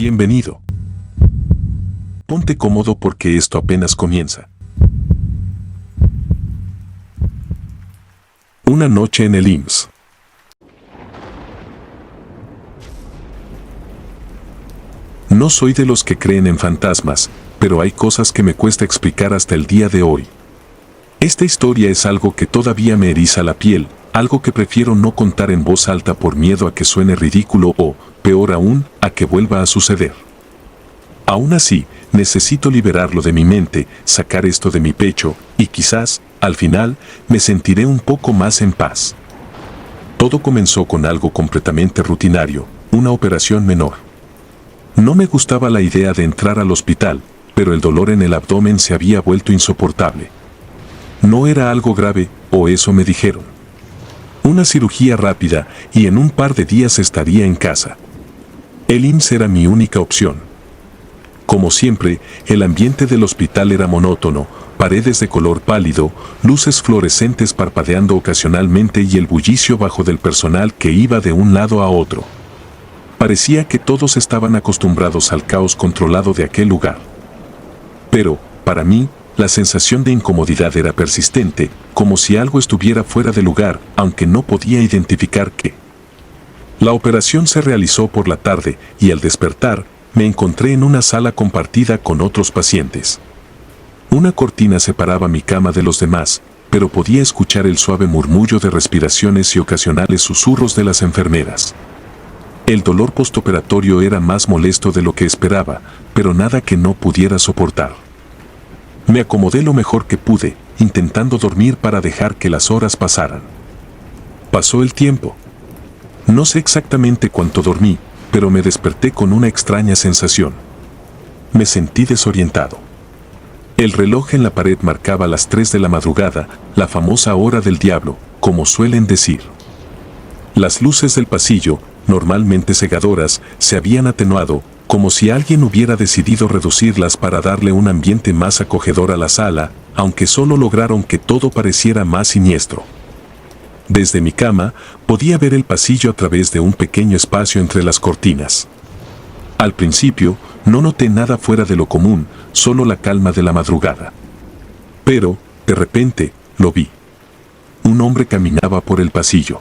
Bienvenido. Ponte cómodo porque esto apenas comienza. Una noche en el IMSS. No soy de los que creen en fantasmas, pero hay cosas que me cuesta explicar hasta el día de hoy. Esta historia es algo que todavía me eriza la piel, algo que prefiero no contar en voz alta por miedo a que suene ridículo o, peor aún, a que vuelva a suceder. Aún así, necesito liberarlo de mi mente, sacar esto de mi pecho, y quizás, al final, me sentiré un poco más en paz. Todo comenzó con algo completamente rutinario, una operación menor. No me gustaba la idea de entrar al hospital, pero el dolor en el abdomen se había vuelto insoportable. No era algo grave, o eso me dijeron. Una cirugía rápida y en un par de días estaría en casa. El IMSS era mi única opción. Como siempre, el ambiente del hospital era monótono, paredes de color pálido, luces fluorescentes parpadeando ocasionalmente y el bullicio bajo del personal que iba de un lado a otro. Parecía que todos estaban acostumbrados al caos controlado de aquel lugar. Pero, para mí, la sensación de incomodidad era persistente, como si algo estuviera fuera de lugar, aunque no podía identificar qué. La operación se realizó por la tarde y al despertar, me encontré en una sala compartida con otros pacientes. Una cortina separaba mi cama de los demás, pero podía escuchar el suave murmullo de respiraciones y ocasionales susurros de las enfermeras. El dolor postoperatorio era más molesto de lo que esperaba, pero nada que no pudiera soportar. Me acomodé lo mejor que pude, intentando dormir para dejar que las horas pasaran. Pasó el tiempo. No sé exactamente cuánto dormí, pero me desperté con una extraña sensación. Me sentí desorientado. El reloj en la pared marcaba las 3 de la madrugada, la famosa hora del diablo, como suelen decir. Las luces del pasillo, normalmente cegadoras, se habían atenuado, como si alguien hubiera decidido reducirlas para darle un ambiente más acogedor a la sala, aunque solo lograron que todo pareciera más siniestro. Desde mi cama, podía ver el pasillo a través de un pequeño espacio entre las cortinas. Al principio, no noté nada fuera de lo común, solo la calma de la madrugada. Pero, de repente, lo vi. Un hombre caminaba por el pasillo.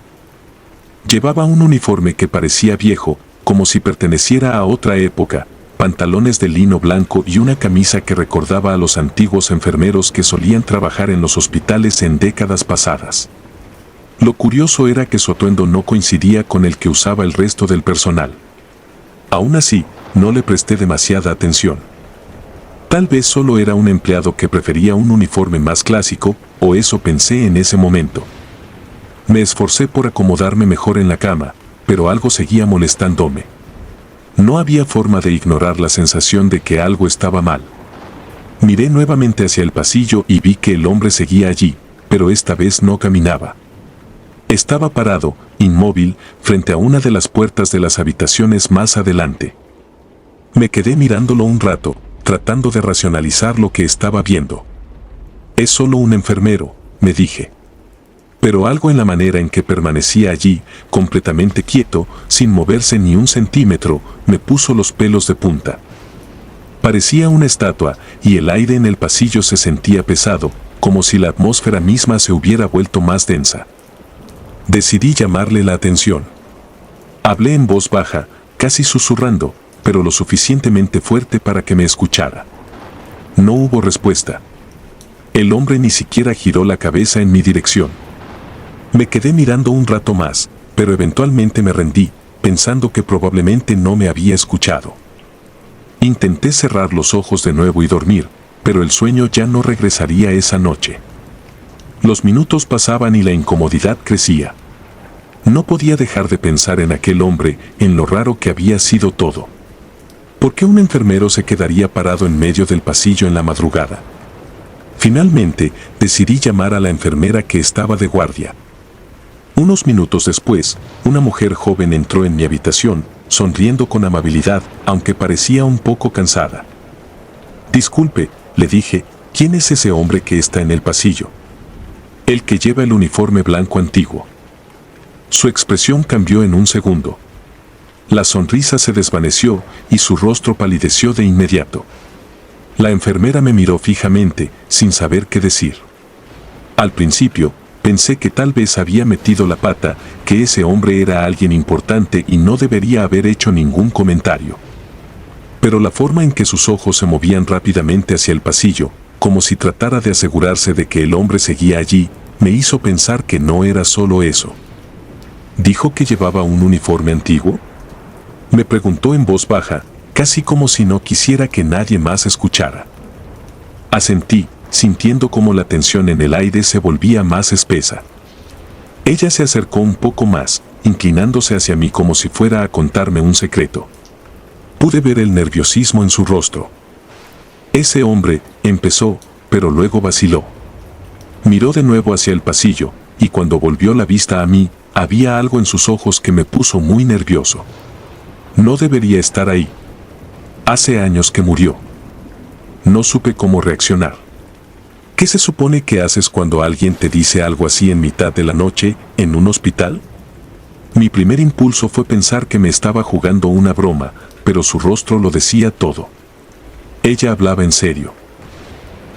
Llevaba un uniforme que parecía viejo, como si perteneciera a otra época, pantalones de lino blanco y una camisa que recordaba a los antiguos enfermeros que solían trabajar en los hospitales en décadas pasadas. Lo curioso era que su atuendo no coincidía con el que usaba el resto del personal. Aún así, no le presté demasiada atención. Tal vez solo era un empleado que prefería un uniforme más clásico, o eso pensé en ese momento. Me esforcé por acomodarme mejor en la cama, pero algo seguía molestándome. No había forma de ignorar la sensación de que algo estaba mal. Miré nuevamente hacia el pasillo y vi que el hombre seguía allí, pero esta vez no caminaba. Estaba parado, inmóvil, frente a una de las puertas de las habitaciones más adelante. Me quedé mirándolo un rato, tratando de racionalizar lo que estaba viendo. Es solo un enfermero, me dije. Pero algo en la manera en que permanecía allí, completamente quieto, sin moverse ni un centímetro, me puso los pelos de punta. Parecía una estatua, y el aire en el pasillo se sentía pesado, como si la atmósfera misma se hubiera vuelto más densa. Decidí llamarle la atención. Hablé en voz baja, casi susurrando, pero lo suficientemente fuerte para que me escuchara. No hubo respuesta. El hombre ni siquiera giró la cabeza en mi dirección. Me quedé mirando un rato más, pero eventualmente me rendí, pensando que probablemente no me había escuchado. Intenté cerrar los ojos de nuevo y dormir, pero el sueño ya no regresaría esa noche. Los minutos pasaban y la incomodidad crecía. No podía dejar de pensar en aquel hombre, en lo raro que había sido todo. ¿Por qué un enfermero se quedaría parado en medio del pasillo en la madrugada? Finalmente, decidí llamar a la enfermera que estaba de guardia. Unos minutos después, una mujer joven entró en mi habitación, sonriendo con amabilidad, aunque parecía un poco cansada. Disculpe, le dije, ¿quién es ese hombre que está en el pasillo? El que lleva el uniforme blanco antiguo. Su expresión cambió en un segundo. La sonrisa se desvaneció y su rostro palideció de inmediato. La enfermera me miró fijamente, sin saber qué decir. Al principio, pensé que tal vez había metido la pata, que ese hombre era alguien importante y no debería haber hecho ningún comentario. Pero la forma en que sus ojos se movían rápidamente hacia el pasillo, como si tratara de asegurarse de que el hombre seguía allí, me hizo pensar que no era solo eso. ¿Dijo que llevaba un uniforme antiguo? Me preguntó en voz baja, casi como si no quisiera que nadie más escuchara. Asentí, sintiendo como la tensión en el aire se volvía más espesa. Ella se acercó un poco más, inclinándose hacia mí como si fuera a contarme un secreto. Pude ver el nerviosismo en su rostro. Ese hombre, empezó, pero luego vaciló. Miró de nuevo hacia el pasillo, y cuando volvió la vista a mí, había algo en sus ojos que me puso muy nervioso. No debería estar ahí. Hace años que murió. No supe cómo reaccionar. ¿Qué se supone que haces cuando alguien te dice algo así en mitad de la noche, en un hospital? Mi primer impulso fue pensar que me estaba jugando una broma, pero su rostro lo decía todo. Ella hablaba en serio.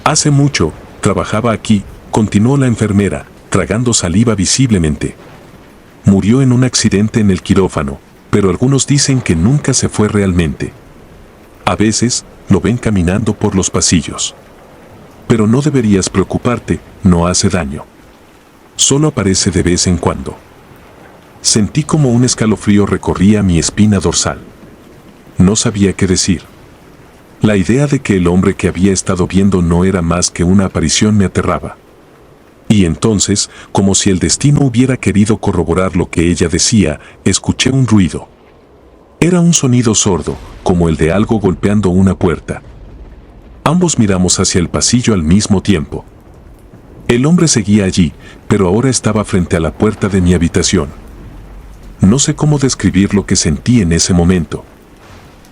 Hace mucho, trabajaba aquí, continuó la enfermera, tragando saliva visiblemente. Murió en un accidente en el quirófano, pero algunos dicen que nunca se fue realmente. A veces, lo ven caminando por los pasillos. Pero no deberías preocuparte, no hace daño. Solo aparece de vez en cuando. Sentí como un escalofrío recorría mi espina dorsal. No sabía qué decir. La idea de que el hombre que había estado viendo no era más que una aparición me aterraba. Y entonces, como si el destino hubiera querido corroborar lo que ella decía, escuché un ruido. Era un sonido sordo, como el de algo golpeando una puerta. Ambos miramos hacia el pasillo al mismo tiempo. El hombre seguía allí, pero ahora estaba frente a la puerta de mi habitación. No sé cómo describir lo que sentí en ese momento.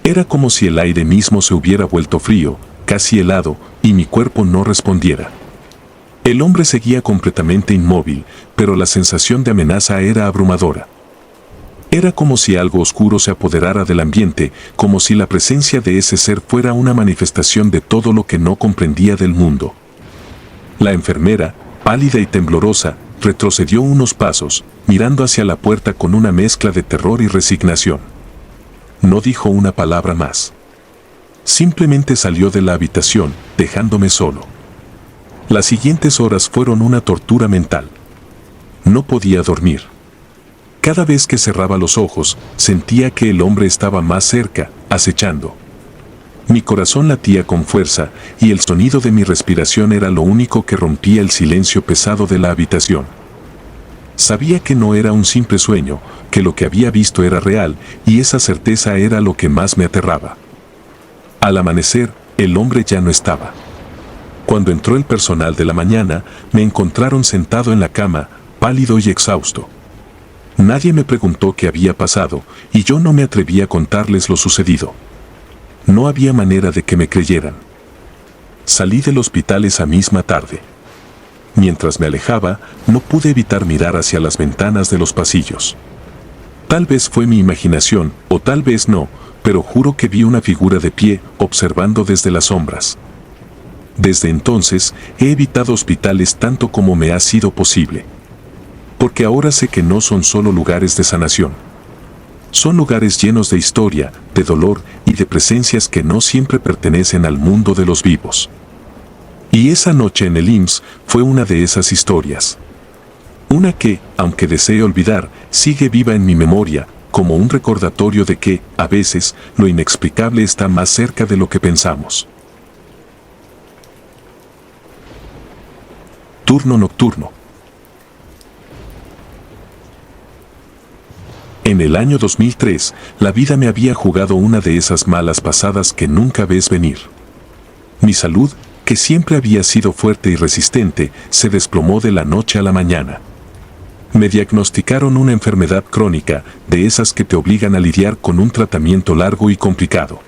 Era como si el aire mismo se hubiera vuelto frío, casi helado, y mi cuerpo no respondiera. El hombre seguía completamente inmóvil, pero la sensación de amenaza era abrumadora. Era como si algo oscuro se apoderara del ambiente, como si la presencia de ese ser fuera una manifestación de todo lo que no comprendía del mundo. La enfermera, pálida y temblorosa, retrocedió unos pasos, mirando hacia la puerta con una mezcla de terror y resignación. No dijo una palabra más. Simplemente salió de la habitación, dejándome solo. Las siguientes horas fueron una tortura mental. No podía dormir. Cada vez que cerraba los ojos, sentía que el hombre estaba más cerca, acechando. Mi corazón latía con fuerza, y el sonido de mi respiración era lo único que rompía el silencio pesado de la habitación. Sabía que no era un simple sueño, que lo que había visto era real, y esa certeza era lo que más me aterraba. Al amanecer, el hombre ya no estaba. Cuando entró el personal de la mañana, me encontraron sentado en la cama, pálido y exhausto. Nadie me preguntó qué había pasado, y yo no me atreví a contarles lo sucedido. No había manera de que me creyeran. Salí del hospital esa misma tarde. Mientras me alejaba, no pude evitar mirar hacia las ventanas de los pasillos. Tal vez fue mi imaginación, o tal vez no, pero juro que vi una figura de pie, observando desde las sombras. Desde entonces, he evitado hospitales tanto como me ha sido posible. Porque ahora sé que no son solo lugares de sanación. Son lugares llenos de historia, de dolor y de presencias que no siempre pertenecen al mundo de los vivos. Y esa noche en el IMSS fue una de esas historias. Una que, aunque desee olvidar, sigue viva en mi memoria, como un recordatorio de que, a veces, lo inexplicable está más cerca de lo que pensamos. Turno nocturno. En el año 2003, la vida me había jugado una de esas malas pasadas que nunca ves venir. Mi salud, que siempre había sido fuerte y resistente, se desplomó de la noche a la mañana. Me diagnosticaron una enfermedad crónica, de esas que te obligan a lidiar con un tratamiento largo y complicado.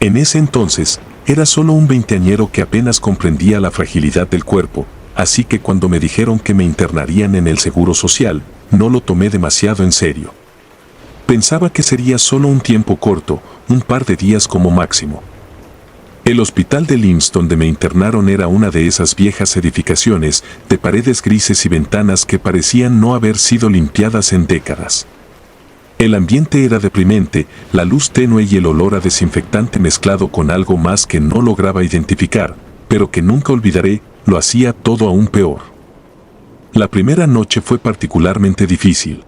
En ese entonces, era solo un veinteañero que apenas comprendía la fragilidad del cuerpo, así que cuando me dijeron que me internarían en el Seguro Social, no lo tomé demasiado en serio. Pensaba que sería solo un tiempo corto, un par de días como máximo. El hospital de IMSS donde me internaron era una de esas viejas edificaciones de paredes grises y ventanas que parecían no haber sido limpiadas en décadas. El ambiente era deprimente, la luz tenue y el olor a desinfectante mezclado con algo más que no lograba identificar, pero que nunca olvidaré, lo hacía todo aún peor. La primera noche fue particularmente difícil.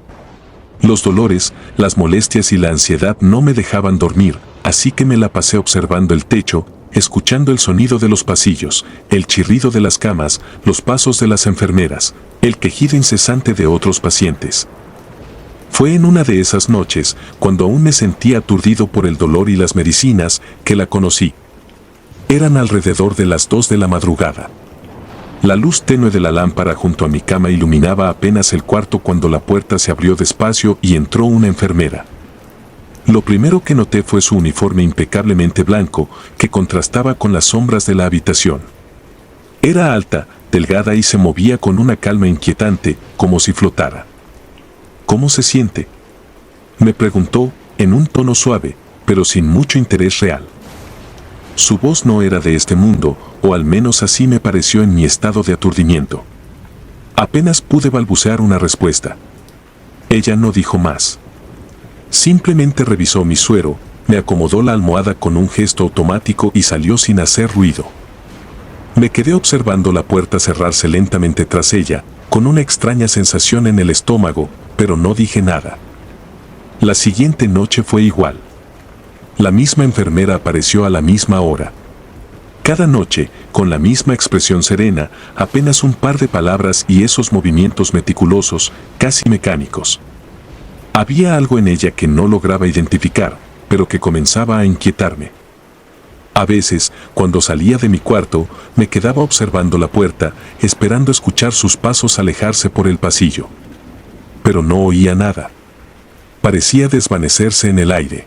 Los dolores, las molestias y la ansiedad no me dejaban dormir, así que me la pasé observando el techo, escuchando el sonido de los pasillos, el chirrido de las camas, los pasos de las enfermeras, el quejido incesante de otros pacientes. Fue en una de esas noches, cuando aún me sentía aturdido por el dolor y las medicinas, que la conocí. Eran alrededor de las 2 de la madrugada. La luz tenue de la lámpara junto a mi cama iluminaba apenas el cuarto cuando la puerta se abrió despacio y entró una enfermera. Lo primero que noté fue su uniforme impecablemente blanco, que contrastaba con las sombras de la habitación. Era alta, delgada y se movía con una calma inquietante, como si flotara. ¿Cómo se siente?, me preguntó, en un tono suave, pero sin mucho interés real. Su voz no era de este mundo, o al menos así me pareció en mi estado de aturdimiento. Apenas pude balbucear una respuesta. Ella no dijo más. Simplemente revisó mi suero, me acomodó la almohada con un gesto automático y salió sin hacer ruido. Me quedé observando la puerta cerrarse lentamente tras ella, con una extraña sensación en el estómago, pero no dije nada. La siguiente noche fue igual. La misma enfermera apareció a la misma hora. Cada noche, con la misma expresión serena, apenas un par de palabras y esos movimientos meticulosos, casi mecánicos. Había algo en ella que no lograba identificar, pero que comenzaba a inquietarme. A veces, cuando salía de mi cuarto, me quedaba observando la puerta, esperando escuchar sus pasos alejarse por el pasillo. Pero no oía nada. Parecía desvanecerse en el aire.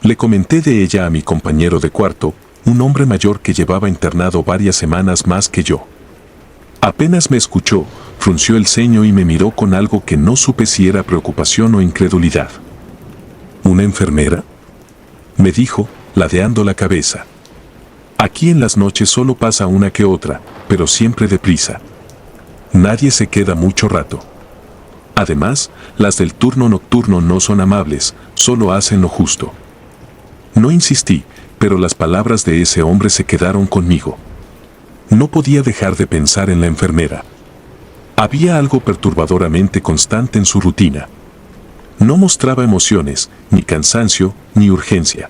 Le comenté de ella a mi compañero de cuarto, un hombre mayor que llevaba internado varias semanas más que yo. Apenas me escuchó, frunció el ceño y me miró con algo que no supe si era preocupación o incredulidad. ¿Una enfermera?, me dijo, ladeando la cabeza. Aquí en las noches solo pasa una que otra, pero siempre deprisa. Nadie se queda mucho rato. Además, las del turno nocturno no son amables, solo hacen lo justo. No insistí, pero las palabras de ese hombre se quedaron conmigo. No podía dejar de pensar en la enfermera. Había algo perturbadoramente constante en su rutina. No mostraba emociones, ni cansancio, ni urgencia.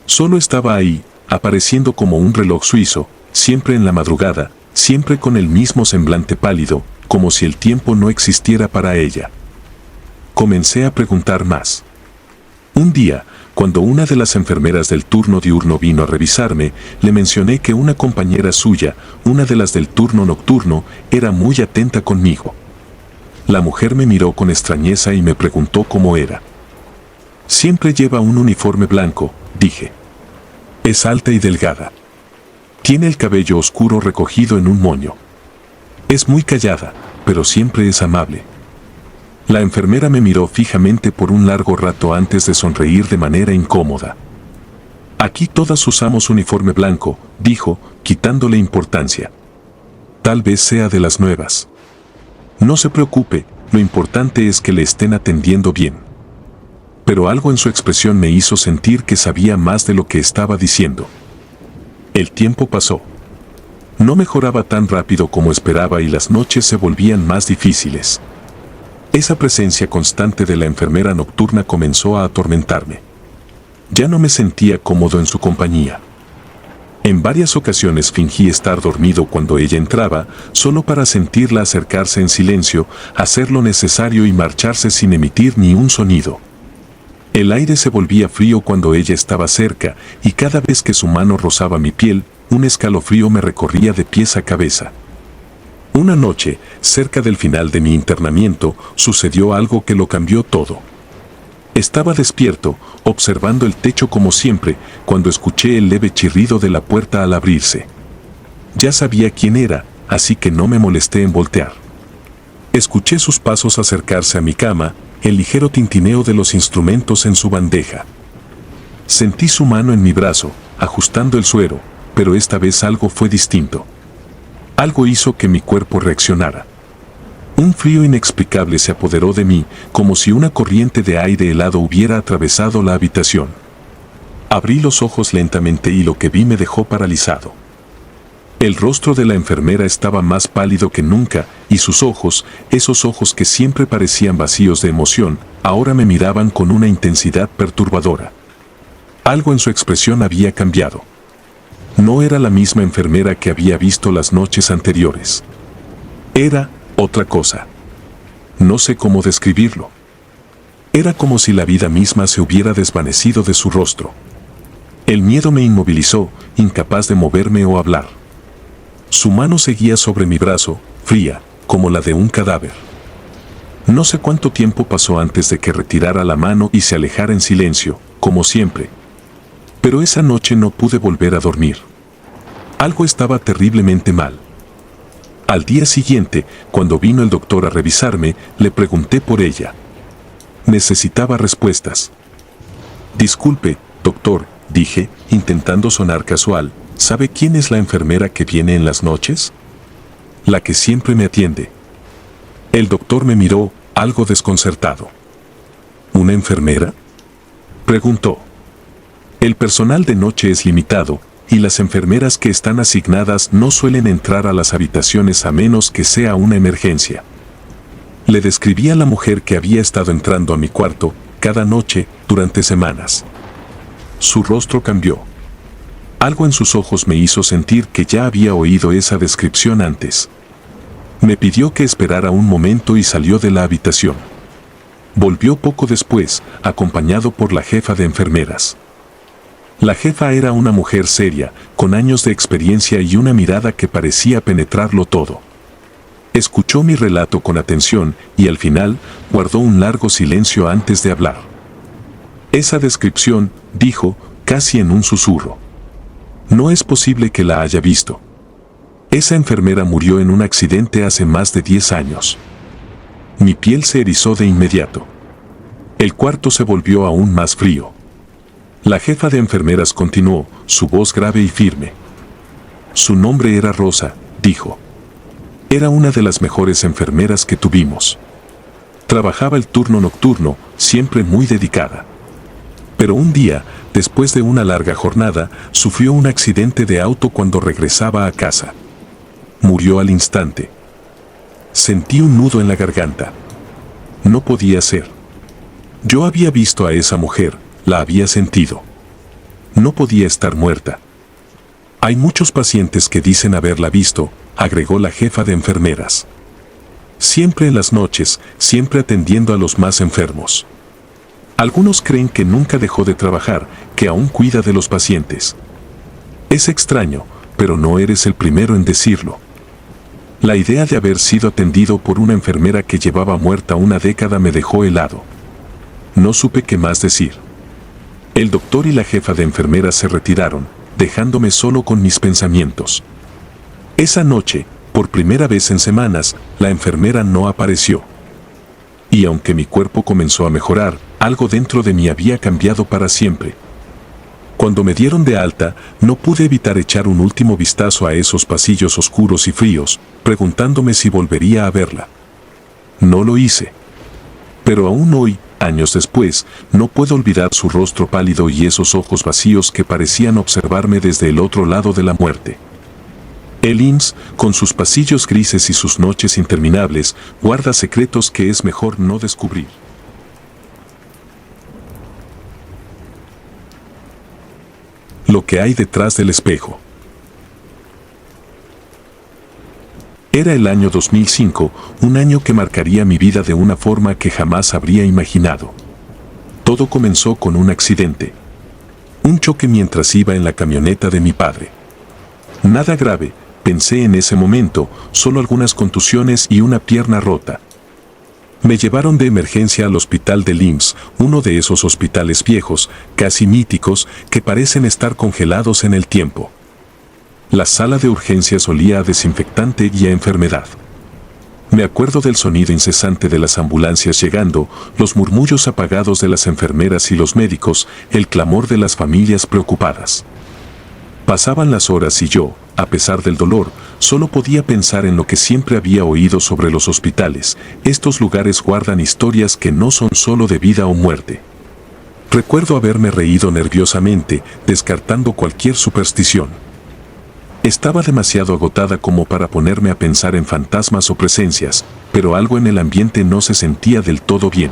Solo estaba ahí, apareciendo como un reloj suizo, siempre en la madrugada, siempre con el mismo semblante pálido, como si el tiempo no existiera para ella. Comencé a preguntar más. Un día, cuando una de las enfermeras del turno diurno vino a revisarme, le mencioné que una compañera suya, una de las del turno nocturno, era muy atenta conmigo. La mujer me miró con extrañeza y me preguntó cómo era. Siempre lleva un uniforme blanco, dije. Es alta y delgada. Tiene el cabello oscuro recogido en un moño. Es muy callada, pero siempre es amable. La enfermera me miró fijamente por un largo rato antes de sonreír de manera incómoda. Aquí todas usamos uniforme blanco, dijo, quitándole importancia. Tal vez sea de las nuevas. No se preocupe, lo importante es que le estén atendiendo bien. Pero algo en su expresión me hizo sentir que sabía más de lo que estaba diciendo. El tiempo pasó. No mejoraba tan rápido como esperaba y las noches se volvían más difíciles. Esa presencia constante de la enfermera nocturna comenzó a atormentarme. Ya no me sentía cómodo en su compañía. En varias ocasiones fingí estar dormido cuando ella entraba, solo para sentirla acercarse en silencio, hacer lo necesario y marcharse sin emitir ni un sonido. El aire se volvía frío cuando ella estaba cerca, y cada vez que su mano rozaba mi piel, un escalofrío me recorría de pies a cabeza. Una noche, cerca del final de mi internamiento, sucedió algo que lo cambió todo. Estaba despierto, observando el techo como siempre, cuando escuché el leve chirrido de la puerta al abrirse. Ya sabía quién era, así que no me molesté en voltear. Escuché sus pasos acercarse a mi cama, el ligero tintineo de los instrumentos en su bandeja. Sentí su mano en mi brazo, ajustando el suero, pero esta vez algo fue distinto. Algo hizo que mi cuerpo reaccionara. Un frío inexplicable se apoderó de mí, como si una corriente de aire helado hubiera atravesado la habitación. Abrí los ojos lentamente y lo que vi me dejó paralizado. El rostro de la enfermera estaba más pálido que nunca, y sus ojos, esos ojos que siempre parecían vacíos de emoción, ahora me miraban con una intensidad perturbadora. Algo en su expresión había cambiado. No era la misma enfermera que había visto las noches anteriores. Era otra cosa. No sé cómo describirlo. Era como si la vida misma se hubiera desvanecido de su rostro. El miedo me inmovilizó, incapaz de moverme o hablar. Su mano seguía sobre mi brazo, fría, como la de un cadáver. No sé cuánto tiempo pasó antes de que retirara la mano y se alejara en silencio, como siempre. Pero esa noche no pude volver a dormir. Algo estaba terriblemente mal. Al día siguiente, cuando vino el doctor a revisarme, le pregunté por ella. Necesitaba respuestas. Disculpe, doctor, dije, intentando sonar casual, ¿sabe quién es la enfermera que viene en las noches? La que siempre me atiende. El doctor me miró, algo desconcertado. ¿Una enfermera?, preguntó. El personal de noche es limitado, y las enfermeras que están asignadas no suelen entrar a las habitaciones a menos que sea una emergencia. Le describí a la mujer que había estado entrando a mi cuarto cada noche durante semanas. Su rostro cambió. Algo en sus ojos me hizo sentir que ya había oído esa descripción antes. Me pidió que esperara un momento y salió de la habitación. Volvió poco después, acompañado por la jefa de enfermeras. La jefa era una mujer seria, con años de experiencia y una mirada que parecía penetrarlo todo. Escuchó mi relato con atención y al final guardó un largo silencio antes de hablar. Esa descripción, dijo, casi en un susurro. No es posible que la haya visto. Esa enfermera murió en un accidente hace más de 10 años. Mi piel se erizó de inmediato. El cuarto se volvió aún más frío. La jefa de enfermeras continuó, su voz grave y firme. Su nombre era Rosa, dijo. Era una de las mejores enfermeras que tuvimos. Trabajaba el turno nocturno, siempre muy dedicada. Pero un día, después de una larga jornada, sufrió un accidente de auto cuando regresaba a casa. Murió al instante. Sentí un nudo en la garganta. No podía ser. Yo había visto a esa mujer, la había sentido. No podía estar muerta. Hay muchos pacientes que dicen haberla visto, agregó la jefa de enfermeras. Siempre en las noches, siempre atendiendo a los más enfermos. Algunos creen que nunca dejó de trabajar, que aún cuida de los pacientes. Es extraño, pero no eres el primero en decirlo. La idea de haber sido atendido por una enfermera que llevaba muerta una década me dejó helado. No supe qué más decir. El doctor y la jefa de enfermeras se retiraron, dejándome solo con mis pensamientos. Esa noche, por primera vez en semanas, la enfermera no apareció. Y aunque mi cuerpo comenzó a mejorar, algo dentro de mí había cambiado para siempre. Cuando me dieron de alta, no pude evitar echar un último vistazo a esos pasillos oscuros y fríos, preguntándome si volvería a verla. No lo hice. Pero aún hoy, años después, no puedo olvidar su rostro pálido y esos ojos vacíos que parecían observarme desde el otro lado de la muerte. El IMSS, con sus pasillos grises y sus noches interminables, guarda secretos que es mejor no descubrir. Lo que hay detrás del espejo. Era el año 2005, un año que marcaría mi vida de una forma que jamás habría imaginado. Todo comenzó con un accidente. Un choque mientras iba en la camioneta de mi padre. Nada grave, pensé en ese momento, solo algunas contusiones y una pierna rota. Me llevaron de emergencia al hospital del IMSS, uno de esos hospitales viejos, casi míticos, que parecen estar congelados en el tiempo. La sala de urgencias olía a desinfectante y a enfermedad. Me acuerdo del sonido incesante de las ambulancias llegando, los murmullos apagados de las enfermeras y los médicos, el clamor de las familias preocupadas. Pasaban las horas y yo, a pesar del dolor, solo podía pensar en lo que siempre había oído sobre los hospitales. Estos lugares guardan historias que no son solo de vida o muerte. Recuerdo haberme reído nerviosamente, descartando cualquier superstición. Estaba demasiado agotada como para ponerme a pensar en fantasmas o presencias, pero algo en el ambiente no se sentía del todo bien.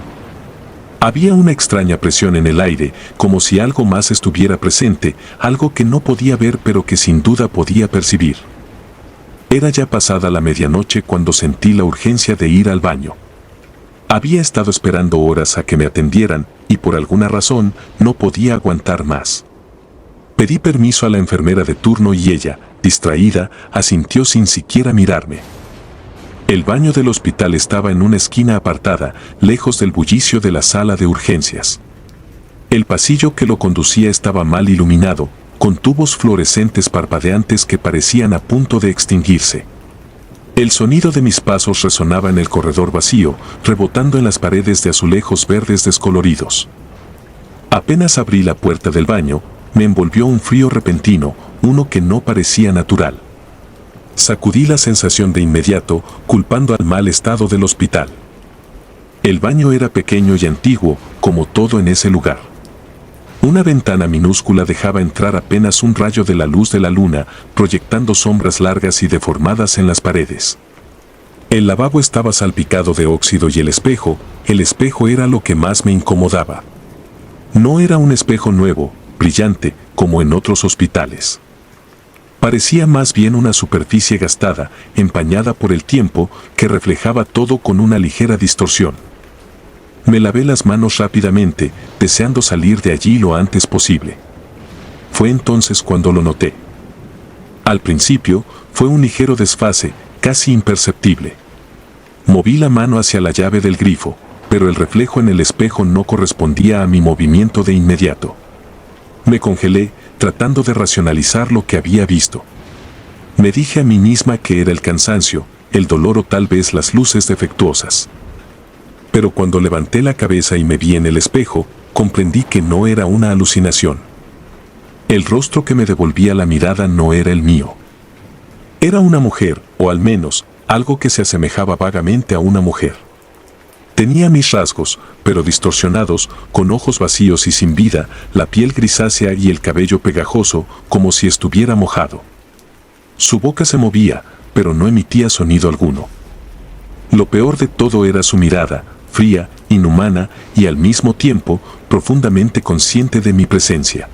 Había una extraña presión en el aire, como si algo más estuviera presente, algo que no podía ver pero que sin duda podía percibir. Era ya pasada la medianoche cuando sentí la urgencia de ir al baño. Había estado esperando horas a que me atendieran y por alguna razón no podía aguantar más. Pedí permiso a la enfermera de turno y ella, distraída, asintió sin siquiera mirarme. El baño del hospital estaba en una esquina apartada, lejos del bullicio de la sala de urgencias. El pasillo que lo conducía estaba mal iluminado, con tubos fluorescentes parpadeantes que parecían a punto de extinguirse. El sonido de mis pasos resonaba en el corredor vacío, rebotando en las paredes de azulejos verdes descoloridos. Apenas abrí la puerta del baño, me envolvió un frío repentino, uno que no parecía natural. Sacudí la sensación de inmediato, culpando al mal estado del hospital. El baño era pequeño y antiguo, como todo en ese lugar. Una ventana minúscula dejaba entrar apenas un rayo de la luz de la luna, proyectando sombras largas y deformadas en las paredes. El lavabo estaba salpicado de óxido y el espejo era lo que más me incomodaba. No era un espejo nuevo, brillante, como en otros hospitales. Parecía más bien una superficie gastada, empañada por el tiempo, que reflejaba todo con una ligera distorsión. Me lavé las manos rápidamente, deseando salir de allí lo antes posible. Fue entonces cuando lo noté. Al principio, fue un ligero desfase, casi imperceptible. Moví la mano hacia la llave del grifo, pero el reflejo en el espejo no correspondía a mi movimiento de inmediato. Me congelé, tratando de racionalizar lo que había visto. Me dije a mí misma que era el cansancio, el dolor o tal vez las luces defectuosas. Pero cuando levanté la cabeza y me vi en el espejo, comprendí que no era una alucinación. El rostro que me devolvía la mirada no era el mío. Era una mujer, o al menos, algo que se asemejaba vagamente a una mujer. Tenía mis rasgos, pero distorsionados, con ojos vacíos y sin vida, la piel grisácea y el cabello pegajoso, como si estuviera mojado. Su boca se movía, pero no emitía sonido alguno. Lo peor de todo era su mirada, fría, inhumana y al mismo tiempo profundamente consciente de mi presencia.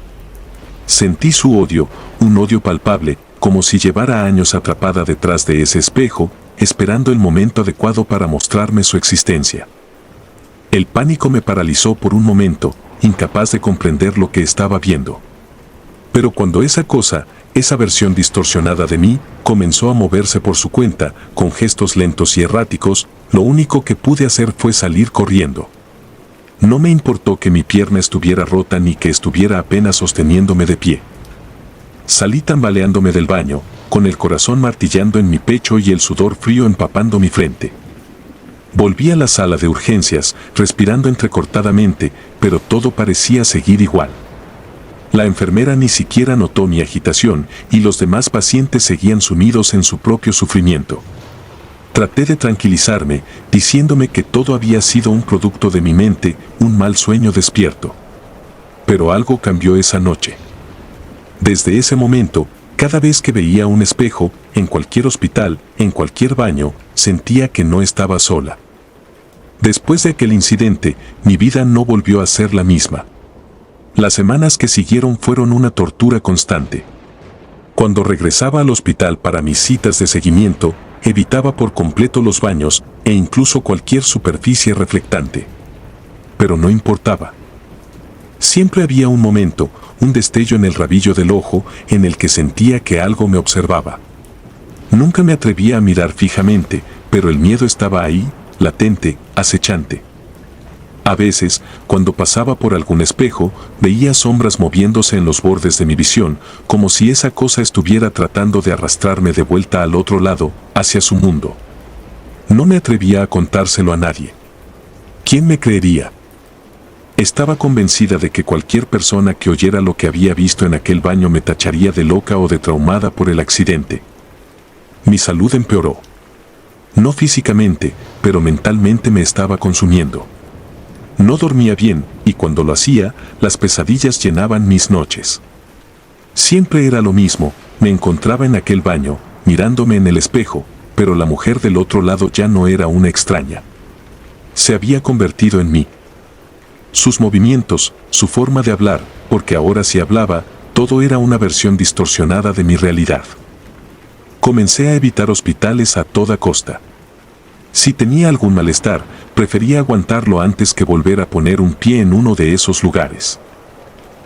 Sentí su odio, un odio palpable, como si llevara años atrapada detrás de ese espejo, esperando el momento adecuado para mostrarme su existencia. El pánico me paralizó por un momento, incapaz de comprender lo que estaba viendo. Pero cuando esa versión distorsionada de mí, comenzó a moverse por su cuenta, con gestos lentos y erráticos, lo único que pude hacer fue salir corriendo. No me importó que mi pierna estuviera rota ni que estuviera apenas sosteniéndome de pie. Salí tambaleándome del baño, con el corazón martillando en mi pecho y el sudor frío empapando mi frente. Volví a la sala de urgencias, respirando entrecortadamente, pero todo parecía seguir igual. La enfermera ni siquiera notó mi agitación y los demás pacientes seguían sumidos en su propio sufrimiento. Traté de tranquilizarme, diciéndome que todo había sido un producto de mi mente, un mal sueño despierto. Pero algo cambió esa noche. Desde ese momento, cada vez que veía un espejo, en cualquier hospital, en cualquier baño, sentía que no estaba sola. Después de aquel incidente, mi vida no volvió a ser la misma. Las semanas que siguieron fueron una tortura constante. Cuando regresaba al hospital para mis citas de seguimiento, evitaba por completo los baños e incluso cualquier superficie reflectante. Pero no importaba. Siempre había un momento, un destello en el rabillo del ojo en el que sentía que algo me observaba. Nunca me atrevía a mirar fijamente, pero el miedo estaba ahí, latente, acechante. A veces, cuando pasaba por algún espejo, veía sombras moviéndose en los bordes de mi visión, como si esa cosa estuviera tratando de arrastrarme de vuelta al otro lado, hacia su mundo. No me atrevía a contárselo a nadie. ¿Quién me creería? Estaba convencida de que cualquier persona que oyera lo que había visto en aquel baño me tacharía de loca o de traumada por el accidente. Mi salud empeoró. No físicamente, pero mentalmente me estaba consumiendo. No dormía bien, y cuando lo hacía, las pesadillas llenaban mis noches. Siempre era lo mismo, me encontraba en aquel baño, mirándome en el espejo, pero la mujer del otro lado ya no era una extraña. Se había convertido en mí. Sus movimientos, su forma de hablar, porque ahora sí hablaba, todo era una versión distorsionada de mi realidad. Comencé a evitar hospitales a toda costa. Si tenía algún malestar, prefería aguantarlo antes que volver a poner un pie en uno de esos lugares.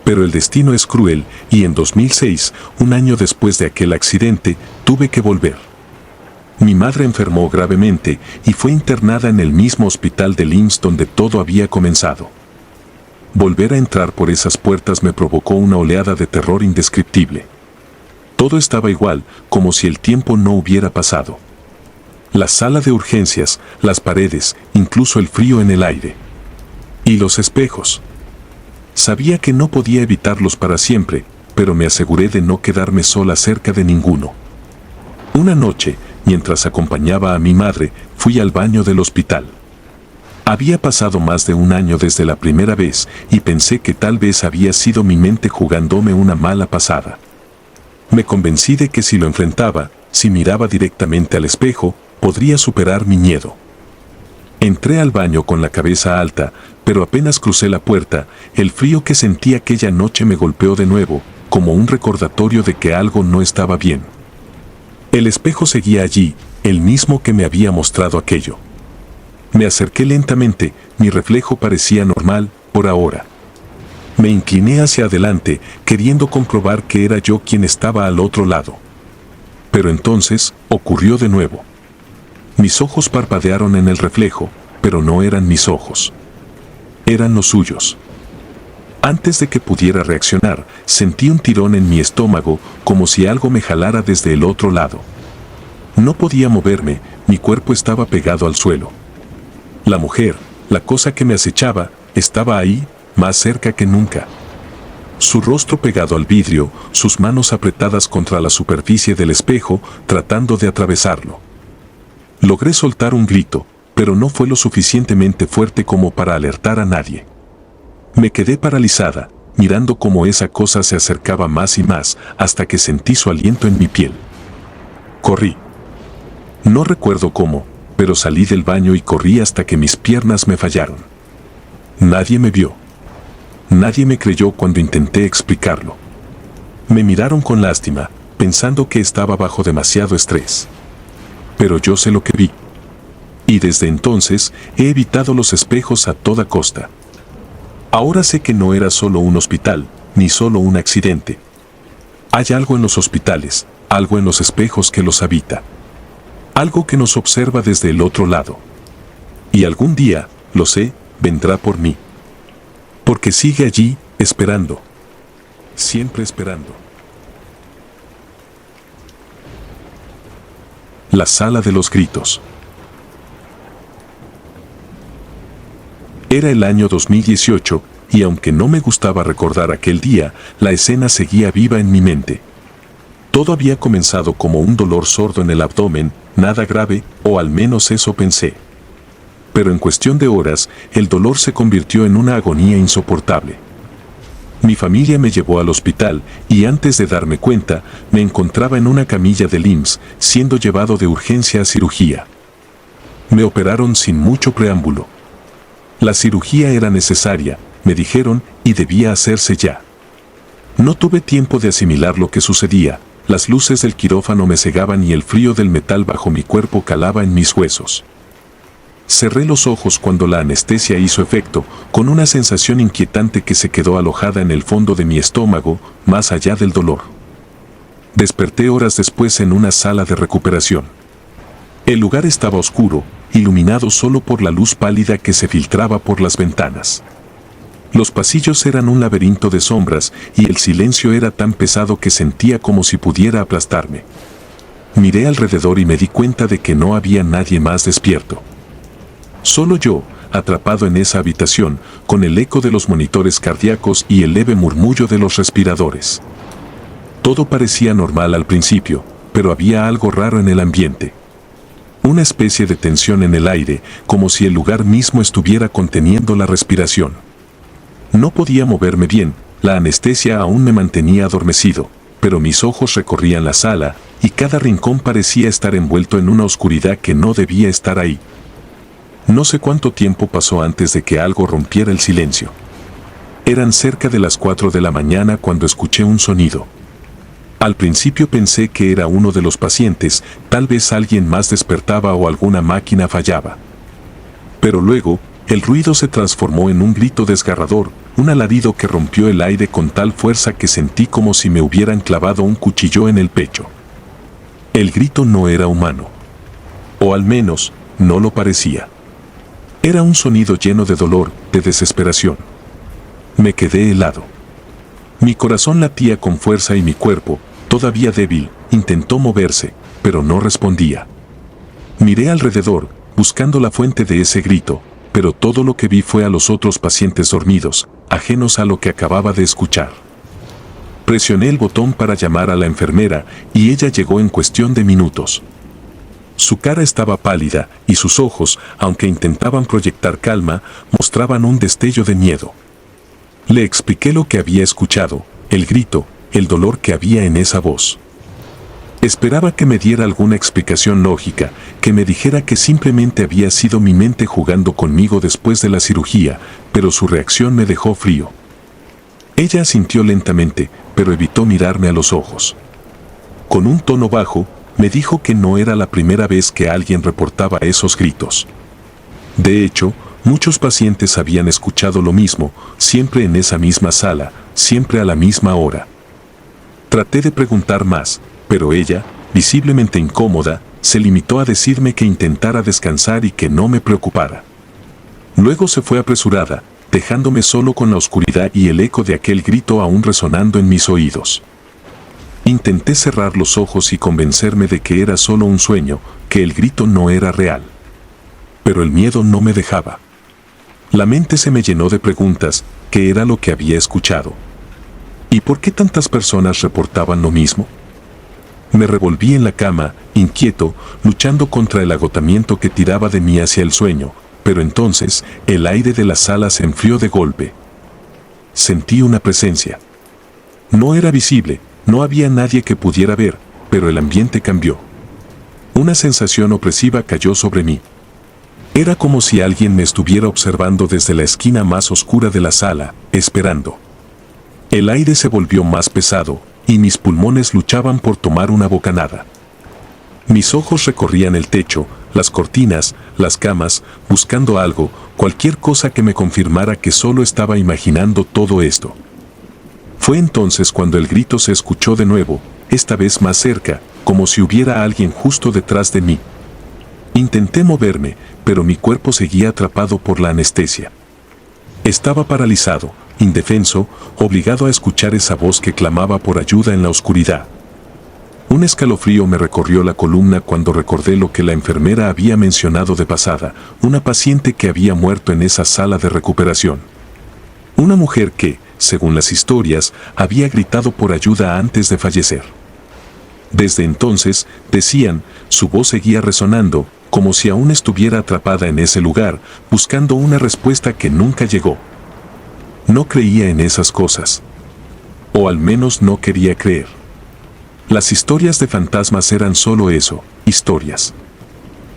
Pero el destino es cruel, y en 2006, un año después de aquel accidente, tuve que volver. Mi madre enfermó gravemente y fue internada en el mismo hospital del IMSS donde todo había comenzado. Volver a entrar por esas puertas me provocó una oleada de terror indescriptible. Todo estaba igual, como si el tiempo no hubiera pasado. La sala de urgencias, las paredes, incluso el frío en el aire. Y los espejos. Sabía que no podía evitarlos para siempre, pero me aseguré de no quedarme sola cerca de ninguno. Una noche, mientras acompañaba a mi madre, fui al baño del hospital. Había pasado más de un año desde la primera vez y pensé que tal vez había sido mi mente jugándome una mala pasada. Me convencí de que si lo enfrentaba, si miraba directamente al espejo, podría superar mi miedo. Entré al baño con la cabeza alta, pero apenas crucé la puerta, el frío que sentí aquella noche me golpeó de nuevo, como un recordatorio de que algo no estaba bien. El espejo seguía allí, el mismo que me había mostrado aquello. Me acerqué lentamente, mi reflejo parecía normal, por ahora. Me incliné hacia adelante, queriendo comprobar que era yo quien estaba al otro lado. Pero entonces, ocurrió de nuevo. Mis ojos parpadearon en el reflejo, pero no eran mis ojos. Eran los suyos. Antes de que pudiera reaccionar, sentí un tirón en mi estómago, como si algo me jalara desde el otro lado. No podía moverme, mi cuerpo estaba pegado al suelo. La mujer, la cosa que me acechaba, estaba ahí, más cerca que nunca. Su rostro pegado al vidrio, sus manos apretadas contra la superficie del espejo, tratando de atravesarlo. Logré soltar un grito, pero no fue lo suficientemente fuerte como para alertar a nadie. Me quedé paralizada, mirando cómo esa cosa se acercaba más y más, hasta que sentí su aliento en mi piel. Corrí. No recuerdo cómo, pero salí del baño y corrí hasta que mis piernas me fallaron. Nadie me vio. Nadie me creyó cuando intenté explicarlo. Me miraron con lástima, pensando que estaba bajo demasiado estrés. Pero yo sé lo que vi. Y desde entonces he evitado los espejos a toda costa. Ahora sé que no era solo un hospital, ni solo un accidente. Hay algo en los hospitales, algo en los espejos que los habita. Algo que nos observa desde el otro lado. Y algún día, lo sé, vendrá por mí. Porque sigue allí, esperando. Siempre esperando. La sala de los gritos. Era el año 2018, y aunque no me gustaba recordar aquel día, la escena seguía viva en mi mente. Todo había comenzado como un dolor sordo en el abdomen, nada grave, o al menos eso pensé. Pero en cuestión de horas, el dolor se convirtió en una agonía insoportable. Mi familia me llevó al hospital y antes de darme cuenta, me encontraba en una camilla del IMSS, siendo llevado de urgencia a cirugía. Me operaron sin mucho preámbulo. La cirugía era necesaria, me dijeron, y debía hacerse ya. No tuve tiempo de asimilar lo que sucedía, las luces del quirófano me cegaban y el frío del metal bajo mi cuerpo calaba en mis huesos. Cerré los ojos cuando la anestesia hizo efecto, con una sensación inquietante que se quedó alojada en el fondo de mi estómago, más allá del dolor. Desperté horas después en una sala de recuperación. El lugar estaba oscuro, iluminado solo por la luz pálida que se filtraba por las ventanas. Los pasillos eran un laberinto de sombras y el silencio era tan pesado que sentía como si pudiera aplastarme. Miré alrededor y me di cuenta de que no había nadie más despierto. Solo yo, atrapado en esa habitación, con el eco de los monitores cardíacos y el leve murmullo de los respiradores. Todo parecía normal al principio, pero había algo raro en el ambiente. Una especie de tensión en el aire, como si el lugar mismo estuviera conteniendo la respiración. No podía moverme bien, la anestesia aún me mantenía adormecido, pero mis ojos recorrían la sala, y cada rincón parecía estar envuelto en una oscuridad que no debía estar ahí. No sé cuánto tiempo pasó antes de que algo rompiera el silencio. Eran cerca de las 4 de la mañana cuando escuché un sonido. Al principio pensé que era uno de los pacientes, tal vez alguien más despertaba o alguna máquina fallaba. Pero luego, el ruido se transformó en un grito desgarrador, un alarido que rompió el aire con tal fuerza que sentí como si me hubieran clavado un cuchillo en el pecho. El grito no era humano. O al menos, no lo parecía. Era un sonido lleno de dolor, de desesperación. Me quedé helado. Mi corazón latía con fuerza y mi cuerpo, todavía débil, intentó moverse, pero no respondía. Miré alrededor, buscando la fuente de ese grito, pero todo lo que vi fue a los otros pacientes dormidos, ajenos a lo que acababa de escuchar. Presioné el botón para llamar a la enfermera y ella llegó en cuestión de minutos. Su cara estaba pálida y sus ojos, aunque intentaban proyectar calma, mostraban un destello de miedo. Le expliqué lo que había escuchado, el grito, el dolor que había en esa voz. Esperaba que me diera alguna explicación lógica, que me dijera que simplemente había sido mi mente jugando conmigo después de la cirugía, pero su reacción me dejó frío. Ella asintió lentamente, pero evitó mirarme a los ojos. Con un tono bajo, me dijo que no era la primera vez que alguien reportaba esos gritos. De hecho, muchos pacientes habían escuchado lo mismo, siempre en esa misma sala, siempre a la misma hora. Traté de preguntar más, pero ella, visiblemente incómoda, se limitó a decirme que intentara descansar y que no me preocupara. Luego se fue apresurada, dejándome solo con la oscuridad y el eco de aquel grito aún resonando en mis oídos. Intenté cerrar los ojos y convencerme de que era solo un sueño, que el grito no era real. Pero el miedo no me dejaba. La mente se me llenó de preguntas, ¿qué era lo que había escuchado? ¿Y por qué tantas personas reportaban lo mismo? Me revolví en la cama, inquieto, luchando contra el agotamiento que tiraba de mí hacia el sueño, pero entonces el aire de la sala se enfrió de golpe. Sentí una presencia. No era visible, no había nadie que pudiera ver, pero el ambiente cambió. Una sensación opresiva cayó sobre mí. Era como si alguien me estuviera observando desde la esquina más oscura de la sala, esperando. El aire se volvió más pesado, y mis pulmones luchaban por tomar una bocanada. Mis ojos recorrían el techo, las cortinas, las camas, buscando algo, cualquier cosa que me confirmara que solo estaba imaginando todo esto. Fue entonces cuando el grito se escuchó de nuevo, esta vez más cerca, como si hubiera alguien justo detrás de mí. Intenté moverme, pero mi cuerpo seguía atrapado por la anestesia. Estaba paralizado, indefenso, obligado a escuchar esa voz que clamaba por ayuda en la oscuridad. Un escalofrío me recorrió la columna cuando recordé lo que la enfermera había mencionado de pasada, una paciente que había muerto en esa sala de recuperación. Una mujer que, según las historias, había gritado por ayuda antes de fallecer. Desde entonces, decían, su voz seguía resonando, como si aún estuviera atrapada en ese lugar, buscando una respuesta que nunca llegó. No creía en esas cosas. O al menos no quería creer. Las historias de fantasmas eran solo eso, historias.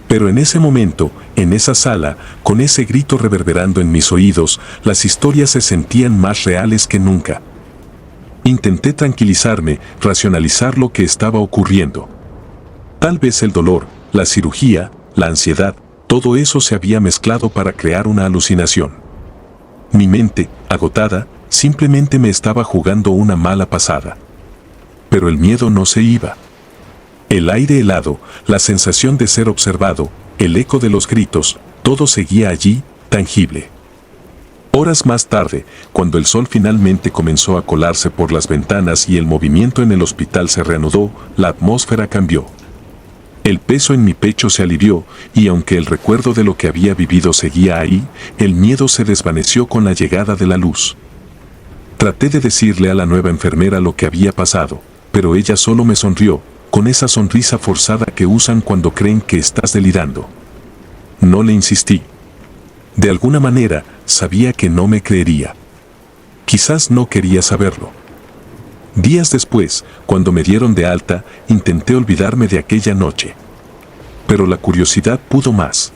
Pero en ese momento, en esa sala, con ese grito reverberando en mis oídos, las historias se sentían más reales que nunca. Intenté tranquilizarme, racionalizar lo que estaba ocurriendo. Tal vez el dolor, la cirugía, la ansiedad, todo eso se había mezclado para crear una alucinación. Mi mente, agotada, simplemente me estaba jugando una mala pasada. Pero el miedo no se iba. El aire helado, la sensación de ser observado, el eco de los gritos, todo seguía allí, tangible. Horas más tarde, cuando el sol finalmente comenzó a colarse por las ventanas y el movimiento en el hospital se reanudó, la atmósfera cambió. El peso en mi pecho se alivió, y aunque el recuerdo de lo que había vivido seguía ahí, el miedo se desvaneció con la llegada de la luz. Traté de decirle a la nueva enfermera lo que había pasado, pero ella solo me sonrió, con esa sonrisa forzada que usan cuando creen que estás delirando. No le insistí. De alguna manera, sabía que no me creería. Quizás no quería saberlo. Días después, cuando me dieron de alta, intenté olvidarme de aquella noche. Pero la curiosidad pudo más.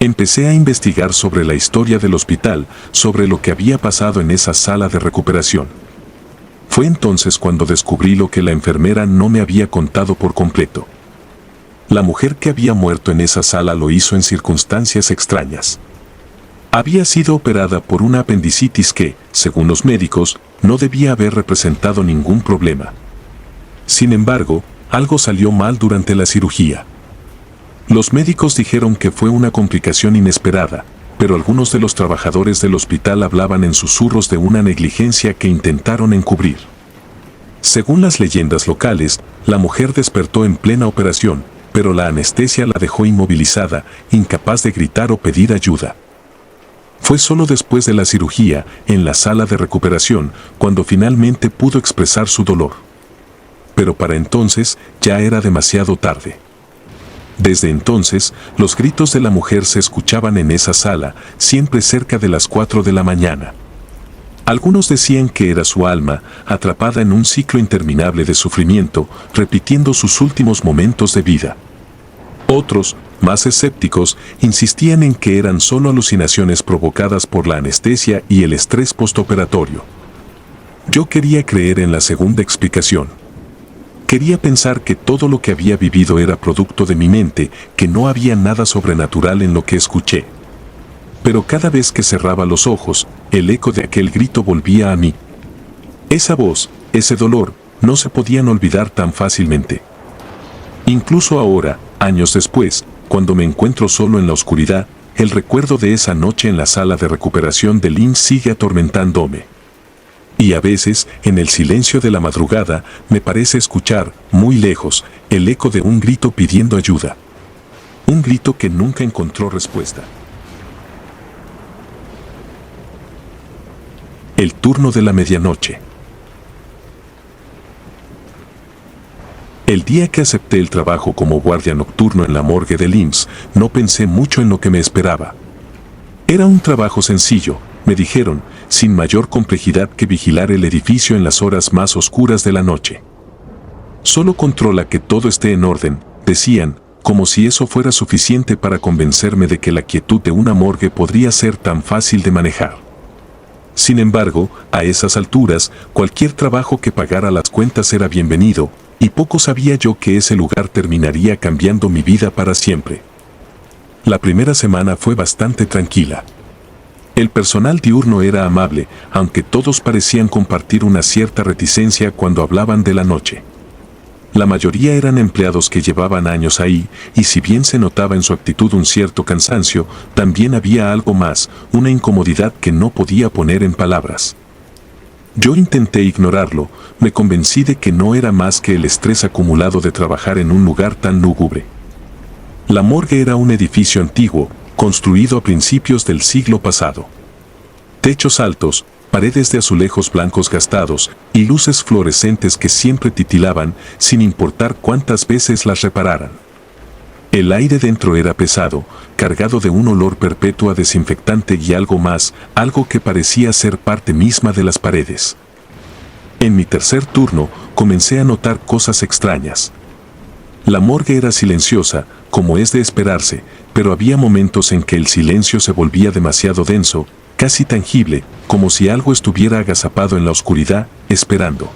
Empecé a investigar sobre la historia del hospital, sobre lo que había pasado en esa sala de recuperación. Fue entonces cuando descubrí lo que la enfermera no me había contado por completo. La mujer que había muerto en esa sala lo hizo en circunstancias extrañas. Había sido operada por una apendicitis que, según los médicos, no debía haber representado ningún problema. Sin embargo, algo salió mal durante la cirugía. Los médicos dijeron que fue una complicación inesperada, pero algunos de los trabajadores del hospital hablaban en susurros de una negligencia que intentaron encubrir. Según las leyendas locales, la mujer despertó en plena operación, pero la anestesia la dejó inmovilizada, incapaz de gritar o pedir ayuda. Fue solo después de la cirugía, en la sala de recuperación, cuando finalmente pudo expresar su dolor. Pero para entonces ya era demasiado tarde. Desde entonces, los gritos de la mujer se escuchaban en esa sala, siempre cerca de las 4 de la mañana. Algunos decían que era su alma, atrapada en un ciclo interminable de sufrimiento, repitiendo sus últimos momentos de vida. Otros, más escépticos, insistían en que eran solo alucinaciones provocadas por la anestesia y el estrés postoperatorio. Yo quería creer en la segunda explicación. Quería pensar que todo lo que había vivido era producto de mi mente, que no había nada sobrenatural en lo que escuché. Pero cada vez que cerraba los ojos, el eco de aquel grito volvía a mí. Esa voz, ese dolor, no se podían olvidar tan fácilmente. Incluso ahora, años después, cuando me encuentro solo en la oscuridad, el recuerdo de esa noche en la sala de recuperación del IMSS sigue atormentándome. Y a veces, en el silencio de la madrugada, me parece escuchar, muy lejos, el eco de un grito pidiendo ayuda. Un grito que nunca encontró respuesta. El turno de la medianoche. El día que acepté el trabajo como guardia nocturno en la morgue del IMSS, no pensé mucho en lo que me esperaba. Era un trabajo sencillo, me dijeron, sin mayor complejidad que vigilar el edificio en las horas más oscuras de la noche. Solo controla que todo esté en orden, decían, como si eso fuera suficiente para convencerme de que la quietud de una morgue podría ser tan fácil de manejar. Sin embargo, a esas alturas, cualquier trabajo que pagara las cuentas era bienvenido, y poco sabía yo que ese lugar terminaría cambiando mi vida para siempre. La primera semana fue bastante tranquila. El personal diurno era amable, aunque todos parecían compartir una cierta reticencia cuando hablaban de la noche. La mayoría eran empleados que llevaban años ahí, y si bien se notaba en su actitud un cierto cansancio, también había algo más, una incomodidad que no podía poner en palabras. Yo intenté ignorarlo, me convencí de que no era más que el estrés acumulado de trabajar en un lugar tan lúgubre. La morgue era un edificio antiguo, construido a principios del siglo pasado. Techos altos, paredes de azulejos blancos gastados y luces fluorescentes que siempre titilaban sin importar cuántas veces las repararan. El aire dentro era pesado, cargado de un olor perpetuo a desinfectante y algo más, algo que parecía ser parte misma de las paredes. En mi tercer turno, comencé a notar cosas extrañas. La morgue era silenciosa, como es de esperarse, pero había momentos en que el silencio se volvía demasiado denso, casi tangible, como si algo estuviera agazapado en la oscuridad, esperando.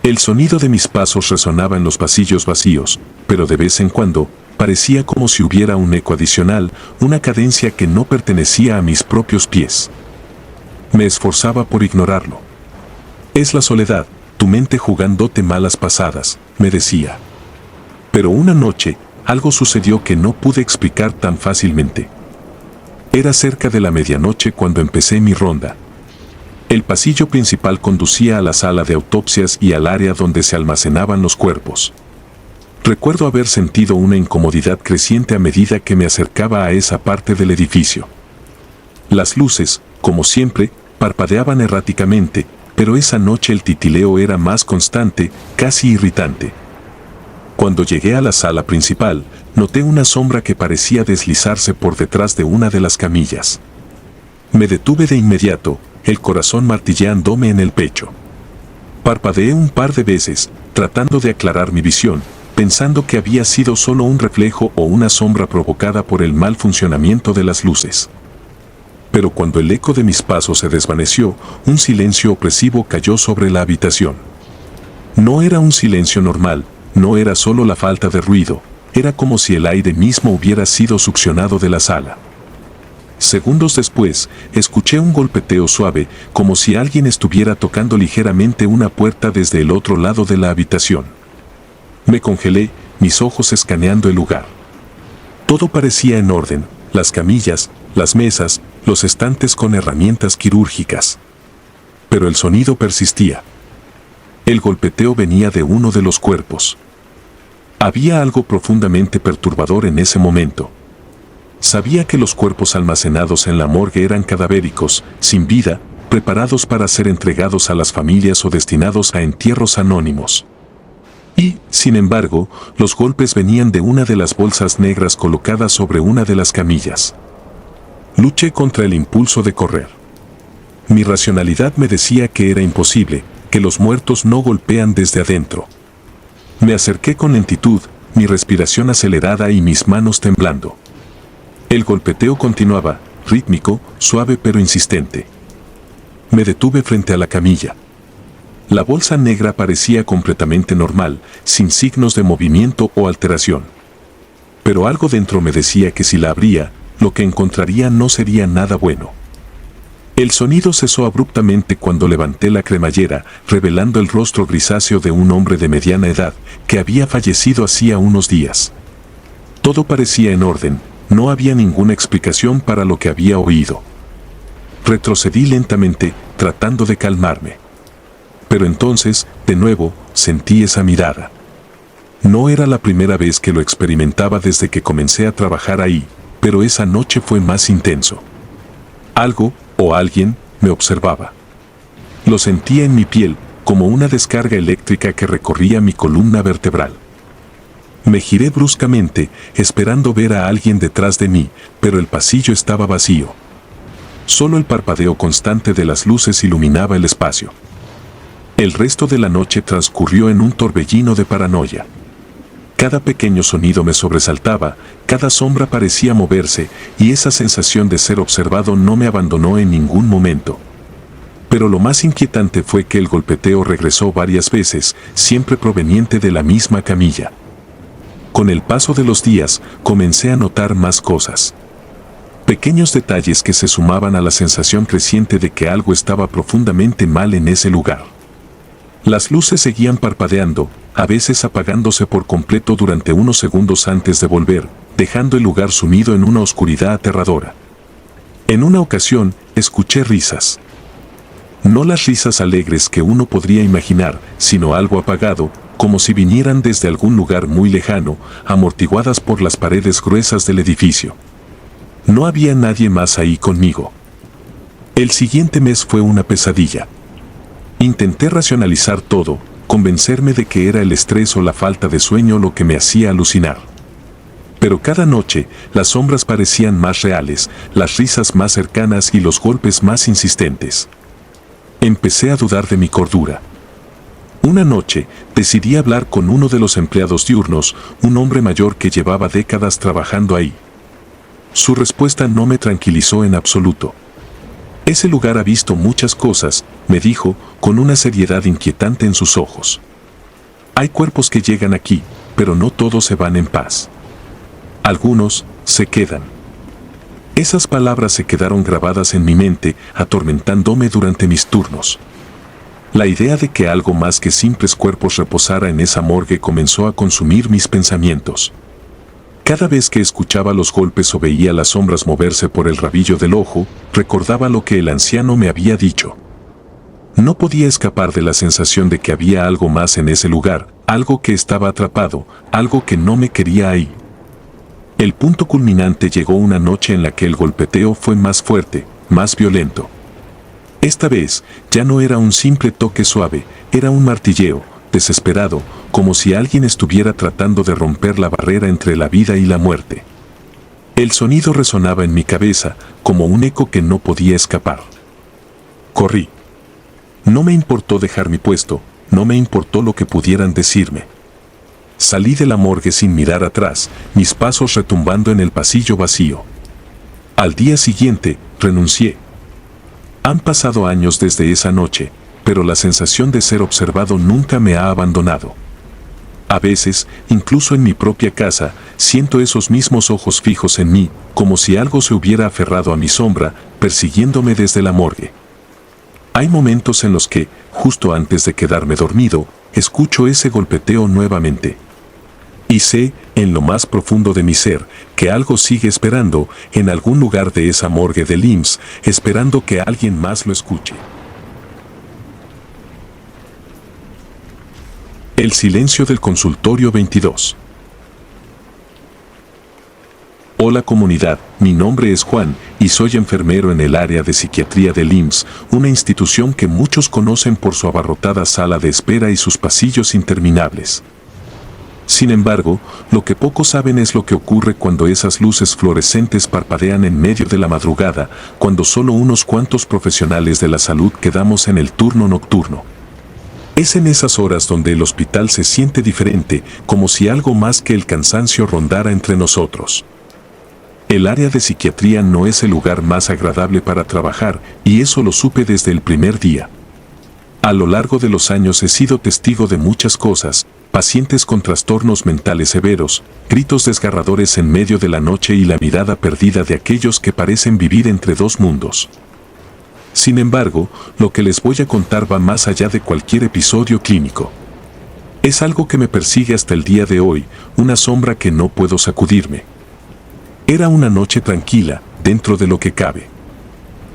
El sonido de mis pasos resonaba en los pasillos vacíos, pero de vez en cuando, parecía como si hubiera un eco adicional, una cadencia que no pertenecía a mis propios pies. Me esforzaba por ignorarlo. Es la soledad, tu mente jugándote malas pasadas, me decía. Pero una noche, algo sucedió que no pude explicar tan fácilmente. Era cerca de la medianoche cuando empecé mi ronda. El pasillo principal conducía a la sala de autopsias y al área donde se almacenaban los cuerpos. Recuerdo haber sentido una incomodidad creciente a medida que me acercaba a esa parte del edificio. Las luces, como siempre, parpadeaban erráticamente, pero esa noche el titileo era más constante, casi irritante. Cuando llegué a la sala principal, noté una sombra que parecía deslizarse por detrás de una de las camillas. Me detuve de inmediato, el corazón martilleándome en el pecho. Parpadeé un par de veces, tratando de aclarar mi visión, pensando que había sido solo un reflejo o una sombra provocada por el mal funcionamiento de las luces. Pero cuando el eco de mis pasos se desvaneció, un silencio opresivo cayó sobre la habitación. No era un silencio normal, no era solo la falta de ruido, era como si el aire mismo hubiera sido succionado de la sala. Segundos después, escuché un golpeteo suave, como si alguien estuviera tocando ligeramente una puerta desde el otro lado de la habitación. Me congelé, mis ojos escaneando el lugar. Todo parecía en orden, las camillas, las mesas, los estantes con herramientas quirúrgicas. Pero el sonido persistía. El golpeteo venía de uno de los cuerpos. Había algo profundamente perturbador en ese momento. Sabía que los cuerpos almacenados en la morgue eran cadavéricos, sin vida, preparados para ser entregados a las familias o destinados a entierros anónimos. Y, sin embargo, los golpes venían de una de las bolsas negras colocadas sobre una de las camillas. Luché contra el impulso de correr. Mi racionalidad me decía que era imposible, que los muertos no golpean desde adentro. Me acerqué con lentitud, mi respiración acelerada y mis manos temblando. El golpeteo continuaba, rítmico, suave pero insistente. Me detuve frente a la camilla. La bolsa negra parecía completamente normal, sin signos de movimiento o alteración. Pero algo dentro me decía que si la abría, lo que encontraría no sería nada bueno. El sonido cesó abruptamente cuando levanté la cremallera, revelando el rostro grisáceo de un hombre de mediana edad, que había fallecido hacía unos días. Todo parecía en orden, no había ninguna explicación para lo que había oído. Retrocedí lentamente, tratando de calmarme. Pero entonces, de nuevo, sentí esa mirada. No era la primera vez que lo experimentaba desde que comencé a trabajar ahí, pero esa noche fue más intenso. Algo, o alguien, me observaba. Lo sentía en mi piel, como una descarga eléctrica que recorría mi columna vertebral. Me giré bruscamente, esperando ver a alguien detrás de mí, pero el pasillo estaba vacío. Solo el parpadeo constante de las luces iluminaba el espacio. El resto de la noche transcurrió en un torbellino de paranoia. Cada pequeño sonido me sobresaltaba, cada sombra parecía moverse, y esa sensación de ser observado no me abandonó en ningún momento. Pero lo más inquietante fue que el golpeteo regresó varias veces, siempre proveniente de la misma camilla. Con el paso de los días, comencé a notar más cosas. Pequeños detalles que se sumaban a la sensación creciente de que algo estaba profundamente mal en ese lugar. Las luces seguían parpadeando, a veces apagándose por completo durante unos segundos antes de volver, dejando el lugar sumido en una oscuridad aterradora. En una ocasión, escuché risas. No las risas alegres que uno podría imaginar, sino algo apagado, como si vinieran desde algún lugar muy lejano, amortiguadas por las paredes gruesas del edificio. No había nadie más ahí conmigo. El siguiente mes fue una pesadilla. Intenté racionalizar todo, convencerme de que era el estrés o la falta de sueño lo que me hacía alucinar. Pero cada noche, las sombras parecían más reales, las risas más cercanas y los golpes más insistentes. Empecé a dudar de mi cordura. Una noche, decidí hablar con uno de los empleados diurnos, un hombre mayor que llevaba décadas trabajando ahí. Su respuesta no me tranquilizó en absoluto. Ese lugar ha visto muchas cosas, me dijo, con una seriedad inquietante en sus ojos. Hay cuerpos que llegan aquí, pero no todos se van en paz. Algunos se quedan. Esas palabras se quedaron grabadas en mi mente, atormentándome durante mis turnos. La idea de que algo más que simples cuerpos reposara en esa morgue comenzó a consumir mis pensamientos. Cada vez que escuchaba los golpes o veía las sombras moverse por el rabillo del ojo, recordaba lo que el anciano me había dicho. No podía escapar de la sensación de que había algo más en ese lugar, algo que estaba atrapado, algo que no me quería ahí. El punto culminante llegó una noche en la que el golpeteo fue más fuerte, más violento. Esta vez, ya no era un simple toque suave, era un martilleo, desesperado, como si alguien estuviera tratando de romper la barrera entre la vida y la muerte. El sonido resonaba en mi cabeza, como un eco que no podía escapar. Corrí. No me importó dejar mi puesto, no me importó lo que pudieran decirme. Salí de la morgue sin mirar atrás, mis pasos retumbando en el pasillo vacío. Al día siguiente, renuncié. Han pasado años desde esa noche, pero la sensación de ser observado nunca me ha abandonado. A veces, incluso en mi propia casa, siento esos mismos ojos fijos en mí, como si algo se hubiera aferrado a mi sombra, persiguiéndome desde la morgue. Hay momentos en los que, justo antes de quedarme dormido, escucho ese golpeteo nuevamente. Y sé, en lo más profundo de mi ser, que algo sigue esperando, en algún lugar de esa morgue del IMSS, esperando que alguien más lo escuche. El silencio del consultorio 22. Hola comunidad, mi nombre es Juan y soy enfermero en el área de psiquiatría del IMSS, una institución que muchos conocen por su abarrotada sala de espera y sus pasillos interminables. Sin embargo, lo que pocos saben es lo que ocurre cuando esas luces fluorescentes parpadean en medio de la madrugada, cuando solo unos cuantos profesionales de la salud quedamos en el turno nocturno. Es en esas horas donde el hospital se siente diferente, como si algo más que el cansancio rondara entre nosotros. El área de psiquiatría no es el lugar más agradable para trabajar, y eso lo supe desde el primer día. A lo largo de los años he sido testigo de muchas cosas, pacientes con trastornos mentales severos, gritos desgarradores en medio de la noche y la mirada perdida de aquellos que parecen vivir entre dos mundos. Sin embargo, lo que les voy a contar va más allá de cualquier episodio clínico. Es algo que me persigue hasta el día de hoy, una sombra que no puedo sacudirme. Era una noche tranquila, dentro de lo que cabe.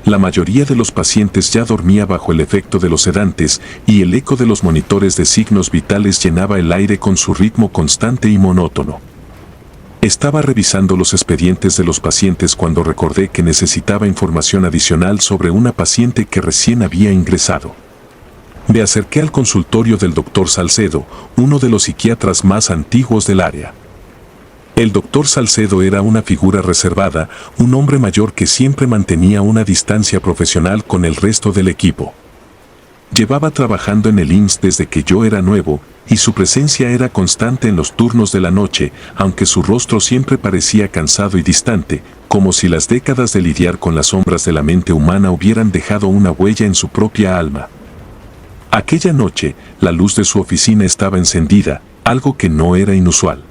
La mayoría de los pacientes ya dormía bajo el efecto de los sedantes y el eco de los monitores de signos vitales llenaba el aire con su ritmo constante y monótono. Estaba revisando los expedientes de los pacientes cuando recordé que necesitaba información adicional sobre una paciente que recién había ingresado. Me acerqué al consultorio del Dr. Salcedo, uno de los psiquiatras más antiguos del área. El Dr. Salcedo era una figura reservada, un hombre mayor que siempre mantenía una distancia profesional con el resto del equipo. Llevaba trabajando en el IMSS desde que yo era nuevo, y su presencia era constante en los turnos de la noche, aunque su rostro siempre parecía cansado y distante, como si las décadas de lidiar con las sombras de la mente humana hubieran dejado una huella en su propia alma. Aquella noche, la luz de su oficina estaba encendida, algo que no era inusual.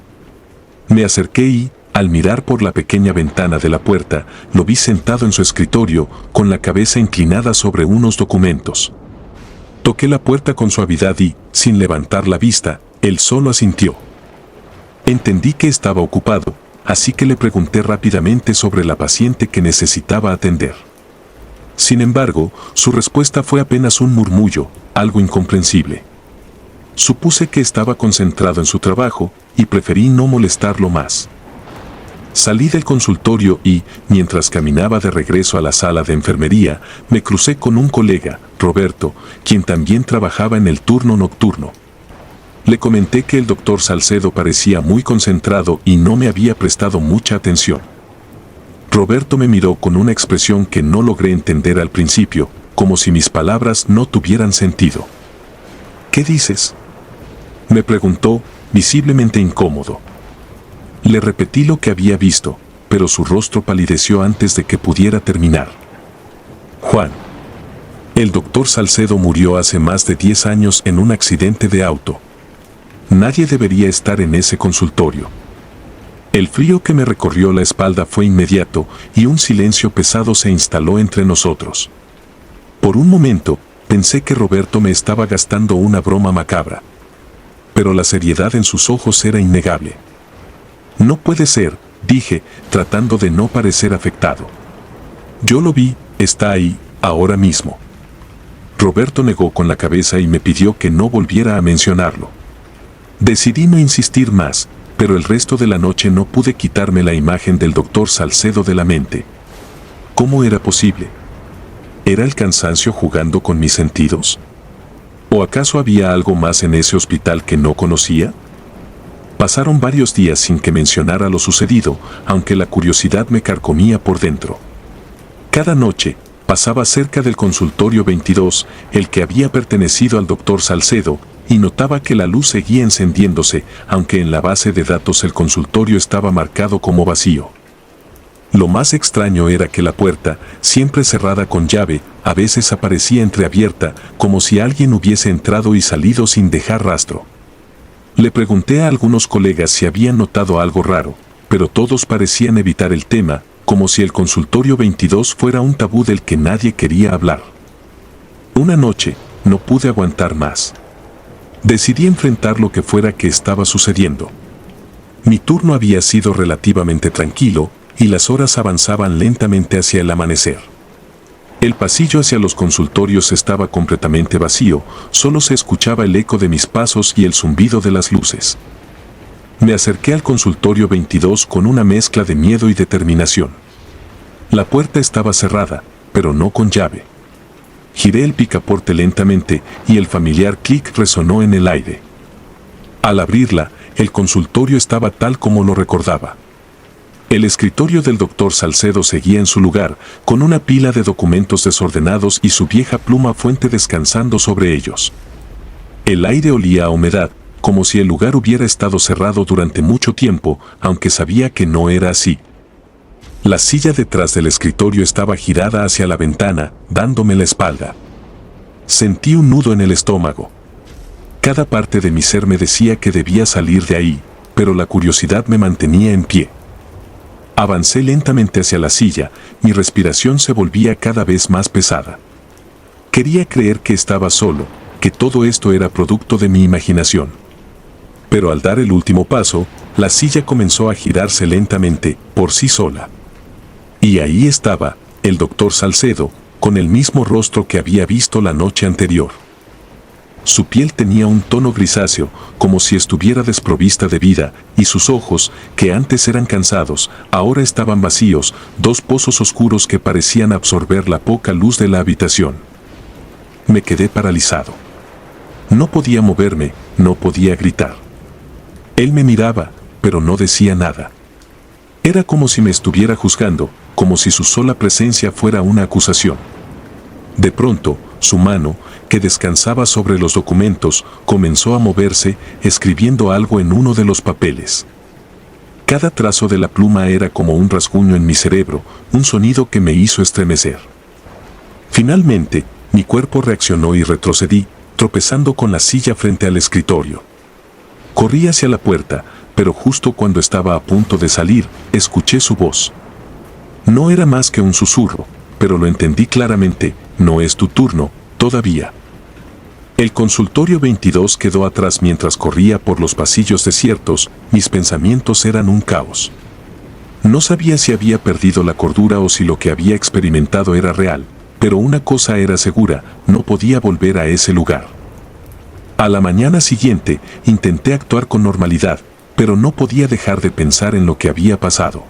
Me acerqué y, al mirar por la pequeña ventana de la puerta, lo vi sentado en su escritorio, con la cabeza inclinada sobre unos documentos. Toqué la puerta con suavidad y, sin levantar la vista, él solo asintió. Entendí que estaba ocupado, así que le pregunté rápidamente sobre la paciente que necesitaba atender. Sin embargo, su respuesta fue apenas un murmullo, algo incomprensible. Supuse que estaba concentrado en su trabajo y preferí no molestarlo más. Salí del consultorio y, mientras caminaba de regreso a la sala de enfermería, me crucé con un colega, Roberto, quien también trabajaba en el turno nocturno. Le comenté que el Dr. Salcedo parecía muy concentrado y no me había prestado mucha atención. Roberto me miró con una expresión que no logré entender al principio, como si mis palabras no tuvieran sentido. ¿Qué dices?, me preguntó, visiblemente incómodo. Le repetí lo que había visto, pero su rostro palideció antes de que pudiera terminar. Juan. El Dr. Salcedo murió hace más de 10 años en un accidente de auto. Nadie debería estar en ese consultorio. El frío que me recorrió la espalda fue inmediato y un silencio pesado se instaló entre nosotros. Por un momento, pensé que Roberto me estaba gastando una broma macabra. Pero la seriedad en sus ojos era innegable. No puede ser, dije, tratando de no parecer afectado. Yo lo vi, está ahí, ahora mismo. Roberto negó con la cabeza y me pidió que no volviera a mencionarlo. Decidí no insistir más, pero el resto de la noche no pude quitarme la imagen del doctor Salcedo de la mente. ¿Cómo era posible? ¿Era el cansancio jugando con mis sentidos? ¿O acaso había algo más en ese hospital que no conocía? Pasaron varios días sin que mencionara lo sucedido, aunque la curiosidad me carcomía por dentro. Cada noche, pasaba cerca del consultorio 22, el que había pertenecido al doctor Salcedo, y notaba que la luz seguía encendiéndose, aunque en la base de datos el consultorio estaba marcado como vacío. Lo más extraño era que la puerta, siempre cerrada con llave, a veces aparecía entreabierta, como si alguien hubiese entrado y salido sin dejar rastro. Le pregunté a algunos colegas si habían notado algo raro, pero todos parecían evitar el tema, como si el consultorio 22 fuera un tabú del que nadie quería hablar. Una noche, no pude aguantar más. Decidí enfrentar lo que fuera que estaba sucediendo. Mi turno había sido relativamente tranquilo, y las horas avanzaban lentamente hacia el amanecer. El pasillo hacia los consultorios estaba completamente vacío, solo se escuchaba el eco de mis pasos y el zumbido de las luces. Me acerqué al consultorio 22 con una mezcla de miedo y determinación. La puerta estaba cerrada, pero no con llave. Giré el picaporte lentamente y el familiar clic resonó en el aire. Al abrirla, el consultorio estaba tal como lo recordaba. El escritorio del doctor Salcedo seguía en su lugar, con una pila de documentos desordenados y su vieja pluma fuente descansando sobre ellos. El aire olía a humedad, como si el lugar hubiera estado cerrado durante mucho tiempo, aunque sabía que no era así. La silla detrás del escritorio estaba girada hacia la ventana, dándome la espalda. Sentí un nudo en el estómago. Cada parte de mi ser me decía que debía salir de ahí, pero la curiosidad me mantenía en pie. Avancé lentamente hacia la silla, mi respiración se volvía cada vez más pesada. Quería creer que estaba solo, que todo esto era producto de mi imaginación. Pero al dar el último paso, la silla comenzó a girarse lentamente, por sí sola. Y ahí estaba, el doctor Salcedo, con el mismo rostro que había visto la noche anterior. Su piel tenía un tono grisáceo, como si estuviera desprovista de vida, y sus ojos, que antes eran cansados, ahora estaban vacíos, dos pozos oscuros que parecían absorber la poca luz de la habitación. Me quedé paralizado. No podía moverme, no podía gritar. Él me miraba, pero no decía nada. Era como si me estuviera juzgando, como si su sola presencia fuera una acusación. De pronto, su mano, que descansaba sobre los documentos, comenzó a moverse, escribiendo algo en uno de los papeles. Cada trazo de la pluma era como un rasguño en mi cerebro, un sonido que me hizo estremecer. Finalmente, mi cuerpo reaccionó y retrocedí, tropezando con la silla frente al escritorio. Corrí hacia la puerta, pero justo cuando estaba a punto de salir, escuché su voz. No era más que un susurro, pero lo entendí claramente: no es tu turno, todavía. El consultorio 22 quedó atrás mientras corría por los pasillos desiertos, mis pensamientos eran un caos. No sabía si había perdido la cordura o si lo que había experimentado era real, pero una cosa era segura: no podía volver a ese lugar. A la mañana siguiente, intenté actuar con normalidad, pero no podía dejar de pensar en lo que había pasado.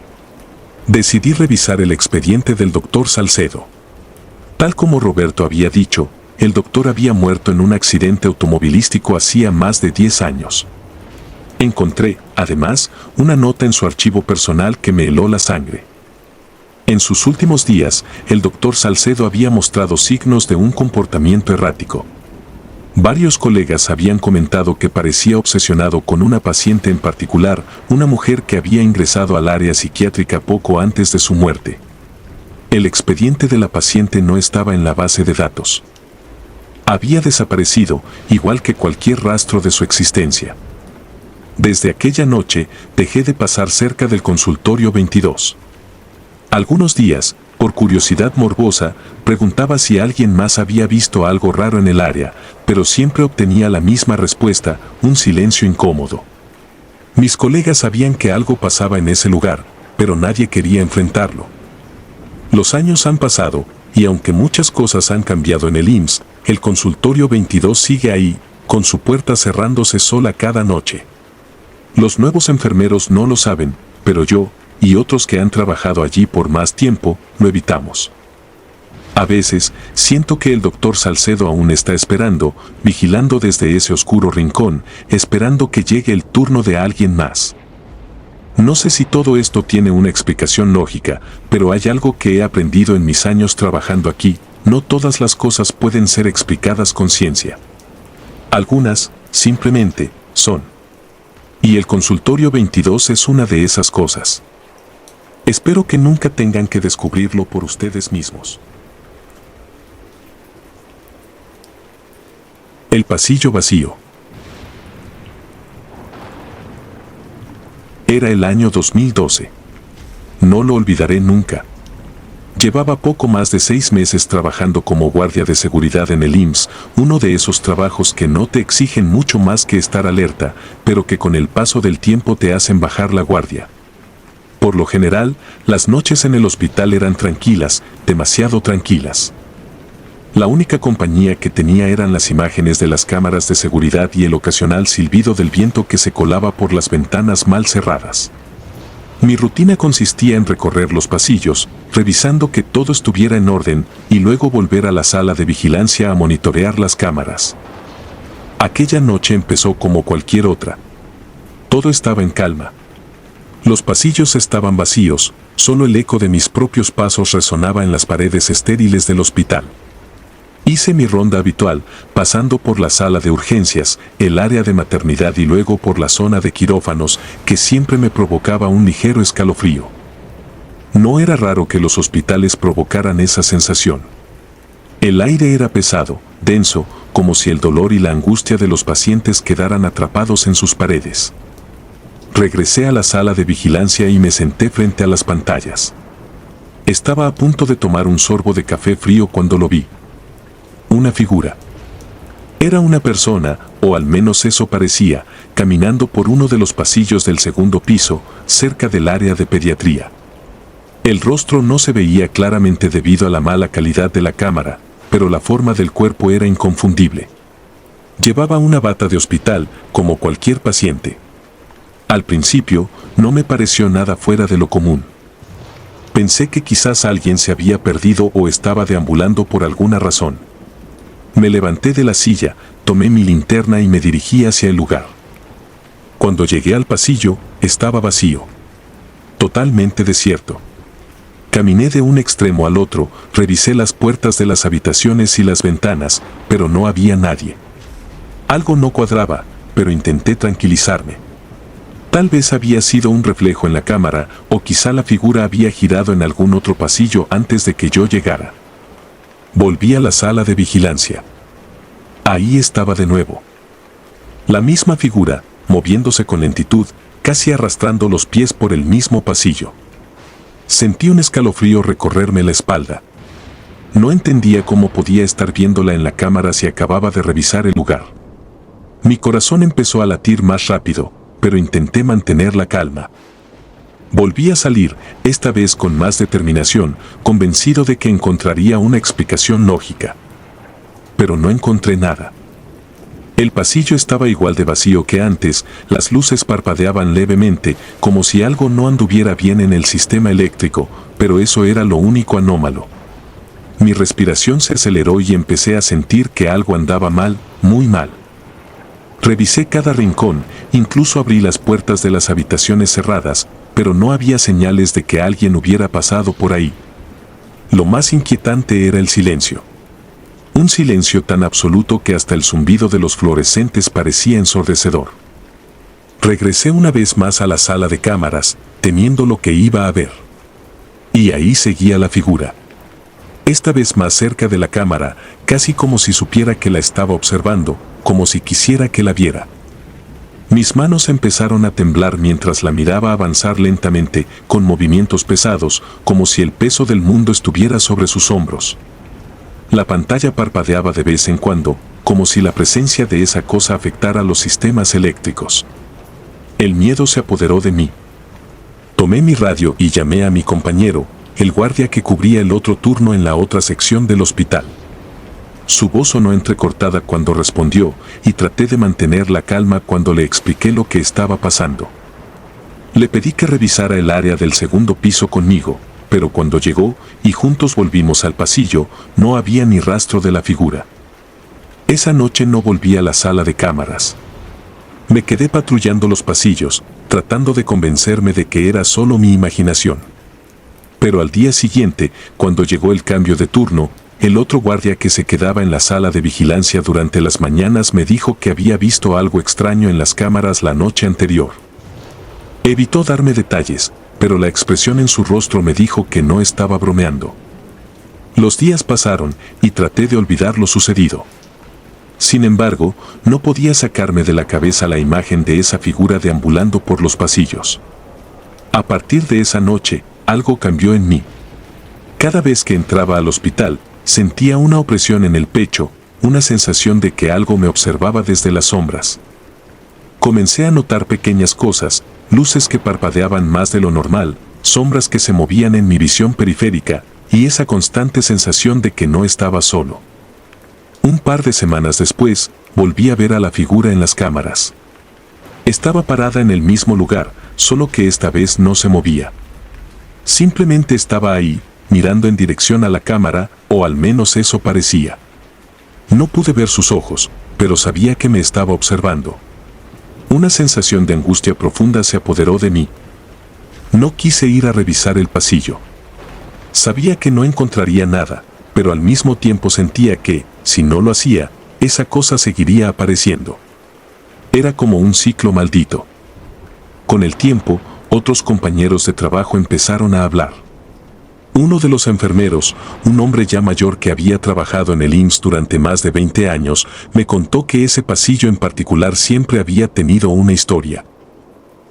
Decidí revisar el expediente del doctor Salcedo. Tal como Roberto había dicho, el doctor había muerto en un accidente automovilístico hacía más de 10 años. Encontré, además, una nota en su archivo personal que me heló la sangre. En sus últimos días, el doctor Salcedo había mostrado signos de un comportamiento errático. Varios colegas habían comentado que parecía obsesionado con una paciente en particular, una mujer que había ingresado al área psiquiátrica poco antes de su muerte. El expediente de la paciente no estaba en la base de datos. Había desaparecido, igual que cualquier rastro de su existencia. Desde aquella noche, dejé de pasar cerca del consultorio 22. Algunos días, por curiosidad morbosa, preguntaba si alguien más había visto algo raro en el área, pero siempre obtenía la misma respuesta: un silencio incómodo. Mis colegas sabían que algo pasaba en ese lugar, pero nadie quería enfrentarlo. Los años han pasado, y aunque muchas cosas han cambiado en el IMSS, el consultorio 22 sigue ahí, con su puerta cerrándose sola cada noche. Los nuevos enfermeros no lo saben, pero yo, y otros que han trabajado allí por más tiempo, lo evitamos. A veces, siento que el doctor Salcedo aún está esperando, vigilando desde ese oscuro rincón, esperando que llegue el turno de alguien más. No sé si todo esto tiene una explicación lógica, pero hay algo que he aprendido en mis años trabajando aquí: no todas las cosas pueden ser explicadas con ciencia. Algunas, simplemente, son. Y el consultorio 22 es una de esas cosas. Espero que nunca tengan que descubrirlo por ustedes mismos. El pasillo vacío. Era el año 2012. No lo olvidaré nunca. Llevaba poco más de 6 meses trabajando como guardia de seguridad en el IMSS, uno de esos trabajos que no te exigen mucho más que estar alerta, pero que con el paso del tiempo te hacen bajar la guardia. Por lo general, las noches en el hospital eran tranquilas, demasiado tranquilas. La única compañía que tenía eran las imágenes de las cámaras de seguridad y el ocasional silbido del viento que se colaba por las ventanas mal cerradas. Mi rutina consistía en recorrer los pasillos, revisando que todo estuviera en orden, y luego volver a la sala de vigilancia a monitorear las cámaras. Aquella noche empezó como cualquier otra. Todo estaba en calma. Los pasillos estaban vacíos, solo el eco de mis propios pasos resonaba en las paredes estériles del hospital. Hice mi ronda habitual, pasando por la sala de urgencias, el área de maternidad y luego por la zona de quirófanos, que siempre me provocaba un ligero escalofrío. No era raro que los hospitales provocaran esa sensación. El aire era pesado, denso, como si el dolor y la angustia de los pacientes quedaran atrapados en sus paredes. Regresé a la sala de vigilancia y me senté frente a las pantallas. Estaba a punto de tomar un sorbo de café frío cuando lo vi. Una figura. Era una persona, o al menos eso parecía, caminando por uno de los pasillos del segundo piso, cerca del área de pediatría. El rostro no se veía claramente debido a la mala calidad de la cámara, pero la forma del cuerpo era inconfundible. Llevaba una bata de hospital, como cualquier paciente. Al principio, no me pareció nada fuera de lo común. Pensé que quizás alguien se había perdido o estaba deambulando por alguna razón. Me levanté de la silla, tomé mi linterna y me dirigí hacia el lugar. Cuando llegué al pasillo, estaba vacío. Totalmente desierto. Caminé de un extremo al otro, revisé las puertas de las habitaciones y las ventanas, pero no había nadie. Algo no cuadraba, pero intenté tranquilizarme. Tal vez había sido un reflejo en la cámara, o quizá la figura había girado en algún otro pasillo antes de que yo llegara. Volví a la sala de vigilancia. Ahí estaba de nuevo. La misma figura, moviéndose con lentitud, casi arrastrando los pies por el mismo pasillo. Sentí un escalofrío recorrerme la espalda. No entendía cómo podía estar viéndola en la cámara si acababa de revisar el lugar. Mi corazón empezó a latir más rápido, pero intenté mantener la calma. Volví a salir, esta vez con más determinación, convencido de que encontraría una explicación lógica. Pero no encontré nada. El pasillo estaba igual de vacío que antes, las luces parpadeaban levemente, como si algo no anduviera bien en el sistema eléctrico, pero eso era lo único anómalo. Mi respiración se aceleró y empecé a sentir que algo andaba mal, muy mal. Revisé cada rincón, incluso abrí las puertas de las habitaciones cerradas, pero no había señales de que alguien hubiera pasado por ahí. Lo más inquietante era el silencio. Un silencio tan absoluto que hasta el zumbido de los fluorescentes parecía ensordecedor. Regresé una vez más a la sala de cámaras, temiendo lo que iba a ver. Y ahí seguía la figura. Esta vez más cerca de la cámara, casi como si supiera que la estaba observando, como si quisiera que la viera. Mis manos empezaron a temblar mientras la miraba avanzar lentamente, con movimientos pesados, como si el peso del mundo estuviera sobre sus hombros. La pantalla parpadeaba de vez en cuando, como si la presencia de esa cosa afectara los sistemas eléctricos. El miedo se apoderó de mí. Tomé mi radio y llamé a mi compañero, el guardia que cubría el otro turno en la otra sección del hospital. Su voz sonó entrecortada cuando respondió, y traté de mantener la calma cuando le expliqué lo que estaba pasando. Le pedí que revisara el área del segundo piso conmigo, pero cuando llegó y juntos volvimos al pasillo, no había ni rastro de la figura. Esa noche no volví a la sala de cámaras. Me quedé patrullando los pasillos, tratando de convencerme de que era solo mi imaginación. Pero al día siguiente, cuando llegó el cambio de turno, el otro guardia que se quedaba en la sala de vigilancia durante las mañanas me dijo que había visto algo extraño en las cámaras la noche anterior. Evitó darme detalles, pero la expresión en su rostro me dijo que no estaba bromeando. Los días pasaron y traté de olvidar lo sucedido. Sin embargo, no podía sacarme de la cabeza la imagen de esa figura deambulando por los pasillos. A partir de esa noche, algo cambió en mí. Cada vez que entraba al hospital, sentía una opresión en el pecho, una sensación de que algo me observaba desde las sombras. Comencé a notar pequeñas cosas, luces que parpadeaban más de lo normal, sombras que se movían en mi visión periférica, y esa constante sensación de que no estaba solo. Un par de semanas después, volví a ver a la figura en las cámaras. Estaba parada en el mismo lugar, solo que esta vez no se movía. Simplemente estaba ahí, mirando en dirección a la cámara, o al menos eso parecía. No pude ver sus ojos, pero sabía que me estaba observando. Una sensación de angustia profunda se apoderó de mí. No quise ir a revisar el pasillo. Sabía que no encontraría nada, pero al mismo tiempo sentía que, si no lo hacía, esa cosa seguiría apareciendo. Era como un ciclo maldito. Con el tiempo, otros compañeros de trabajo empezaron a hablar. Uno de los enfermeros, un hombre ya mayor que había trabajado en el IMSS durante más de 20 años, me contó que ese pasillo en particular siempre había tenido una historia.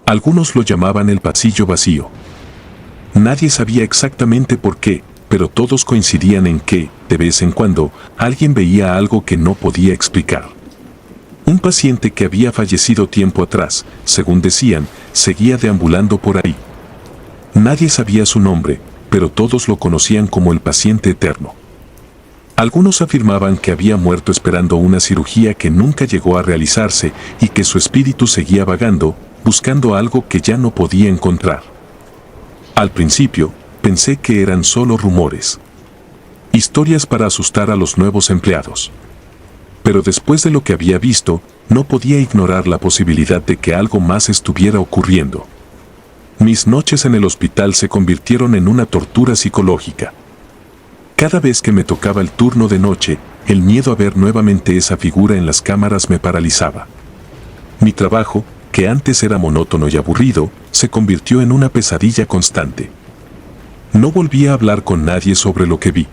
Algunos lo llamaban el pasillo vacío. Nadie sabía exactamente por qué, pero todos coincidían en que, de vez en cuando, alguien veía algo que no podía explicar. Un paciente que había fallecido tiempo atrás, según decían, seguía deambulando por ahí. Nadie sabía su nombre, pero todos lo conocían como el paciente eterno. Algunos afirmaban que había muerto esperando una cirugía que nunca llegó a realizarse y que su espíritu seguía vagando, buscando algo que ya no podía encontrar. Al principio, pensé que eran solo rumores. Historias para asustar a los nuevos empleados. Pero después de lo que había visto, no podía ignorar la posibilidad de que algo más estuviera ocurriendo. Mis noches en el hospital se convirtieron en una tortura psicológica. Cada vez que me tocaba el turno de noche, el miedo a ver nuevamente esa figura en las cámaras me paralizaba. Mi trabajo, que antes era monótono y aburrido, se convirtió en una pesadilla constante. No volví a hablar con nadie sobre lo que vi.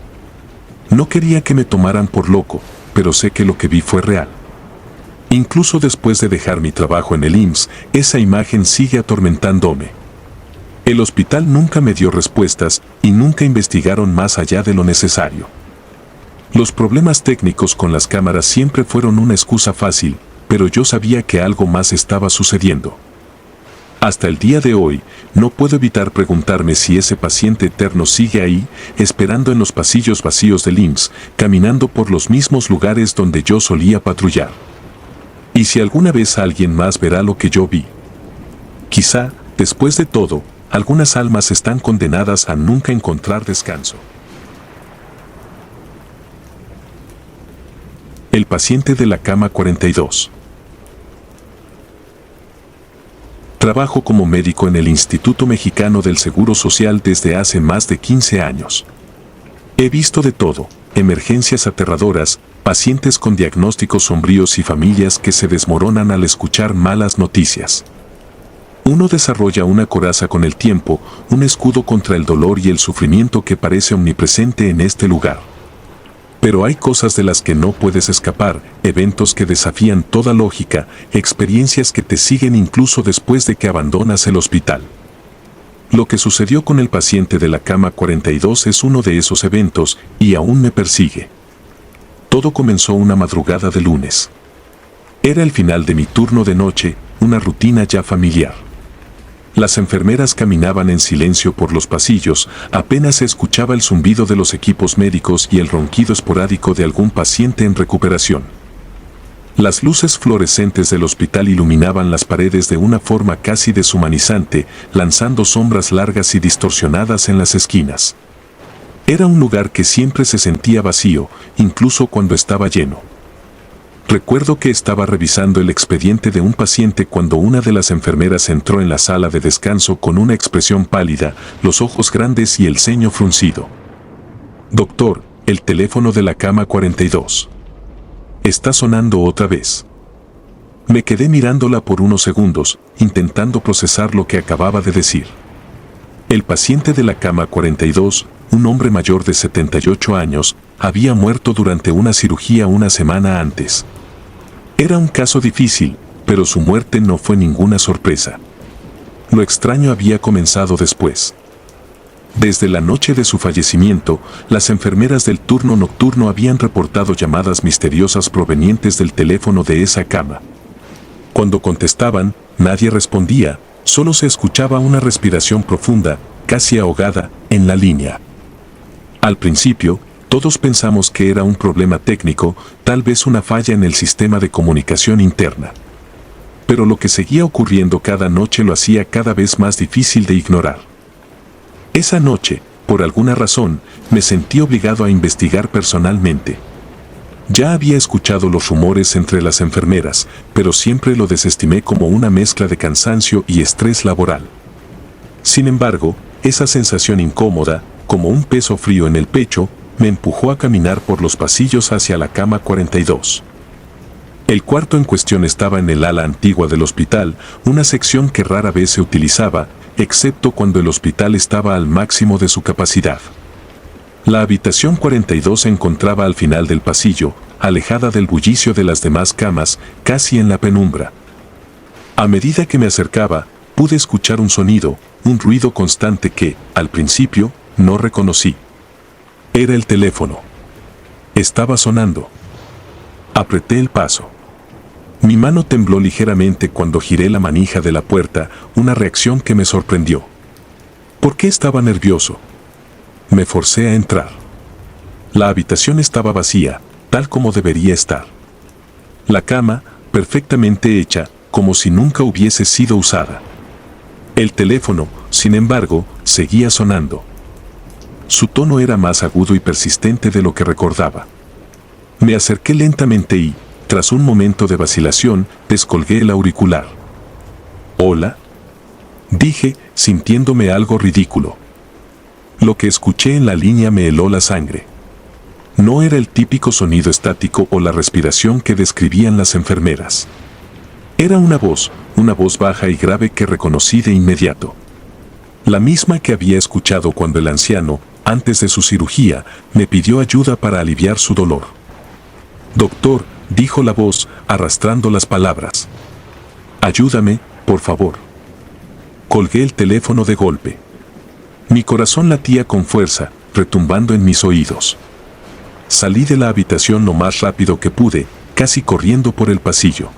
No quería que me tomaran por loco, pero sé que lo que vi fue real. Incluso después de dejar mi trabajo en el IMSS, esa imagen sigue atormentándome. El hospital nunca me dio respuestas y nunca investigaron más allá de lo necesario. Los problemas técnicos con las cámaras siempre fueron una excusa fácil, pero yo sabía que algo más estaba sucediendo. Hasta el día de hoy, no puedo evitar preguntarme si ese paciente eterno sigue ahí, esperando en los pasillos vacíos del IMSS, caminando por los mismos lugares donde yo solía patrullar. Y si alguna vez alguien más verá lo que yo vi. Quizá, después de todo, algunas almas están condenadas a nunca encontrar descanso. El paciente de la cama 42. Trabajo como médico en el Instituto Mexicano del Seguro Social desde hace más de 15 años. He visto de todo, emergencias aterradoras, pacientes con diagnósticos sombríos y familias que se desmoronan al escuchar malas noticias. Uno desarrolla una coraza con el tiempo, un escudo contra el dolor y el sufrimiento que parece omnipresente en este lugar. Pero hay cosas de las que no puedes escapar, eventos que desafían toda lógica, experiencias que te siguen incluso después de que abandonas el hospital. Lo que sucedió con el paciente de la cama 42 es uno de esos eventos y aún me persigue. Todo comenzó una madrugada de lunes. Era el final de mi turno de noche, una rutina ya familiar. Las enfermeras caminaban en silencio por los pasillos, apenas se escuchaba el zumbido de los equipos médicos y el ronquido esporádico de algún paciente en recuperación. Las luces fluorescentes del hospital iluminaban las paredes de una forma casi deshumanizante, lanzando sombras largas y distorsionadas en las esquinas. Era un lugar que siempre se sentía vacío, incluso cuando estaba lleno. Recuerdo que estaba revisando el expediente de un paciente cuando una de las enfermeras entró en la sala de descanso con una expresión pálida, los ojos grandes y el ceño fruncido. «Doctor, el teléfono de la cama 42. Está sonando otra vez». Me quedé mirándola por unos segundos, intentando procesar lo que acababa de decir. El paciente de la cama 42, un hombre mayor de 78 años, había muerto durante una cirugía una semana antes. Era un caso difícil, pero su muerte no fue ninguna sorpresa. Lo extraño había comenzado después. Desde la noche de su fallecimiento, las enfermeras del turno nocturno habían reportado llamadas misteriosas provenientes del teléfono de esa cama. Cuando contestaban, nadie respondía, solo se escuchaba una respiración profunda, casi ahogada, en la línea. Al principio, todos pensamos que era un problema técnico, tal vez una falla en el sistema de comunicación interna. Pero lo que seguía ocurriendo cada noche lo hacía cada vez más difícil de ignorar. Esa noche, por alguna razón, me sentí obligado a investigar personalmente. Ya había escuchado los rumores entre las enfermeras, pero siempre lo desestimé como una mezcla de cansancio y estrés laboral. Sin embargo, esa sensación incómoda, como un peso frío en el pecho, me empujó a caminar por los pasillos hacia la cama 42. El cuarto en cuestión estaba en el ala antigua del hospital, una sección que rara vez se utilizaba, excepto cuando el hospital estaba al máximo de su capacidad. La habitación 42 se encontraba al final del pasillo, alejada del bullicio de las demás camas, casi en la penumbra. A medida que me acercaba, pude escuchar un sonido, un ruido constante que, al principio, no reconocí. Era el teléfono. Estaba sonando. Apreté el paso. Mi mano tembló ligeramente cuando giré la manija de la puerta, una reacción que me sorprendió. ¿Por qué estaba nervioso? Me forcé a entrar. La habitación estaba vacía, tal como debería estar. La cama, perfectamente hecha, como si nunca hubiese sido usada. El teléfono, sin embargo, seguía sonando. Su tono era más agudo y persistente de lo que recordaba. Me acerqué lentamente y, tras un momento de vacilación, descolgué el auricular. «¿Hola?», dije, sintiéndome algo ridículo. Lo que escuché en la línea me heló la sangre. No era el típico sonido estático o la respiración que describían las enfermeras. Era una voz baja y grave que reconocí de inmediato. La misma que había escuchado cuando el anciano, antes de su cirugía, me pidió ayuda para aliviar su dolor. «Doctor», dijo la voz, arrastrando las palabras. «Ayúdame, por favor». Colgué el teléfono de golpe. Mi corazón latía con fuerza, retumbando en mis oídos. Salí de la habitación lo más rápido que pude, casi corriendo por el pasillo.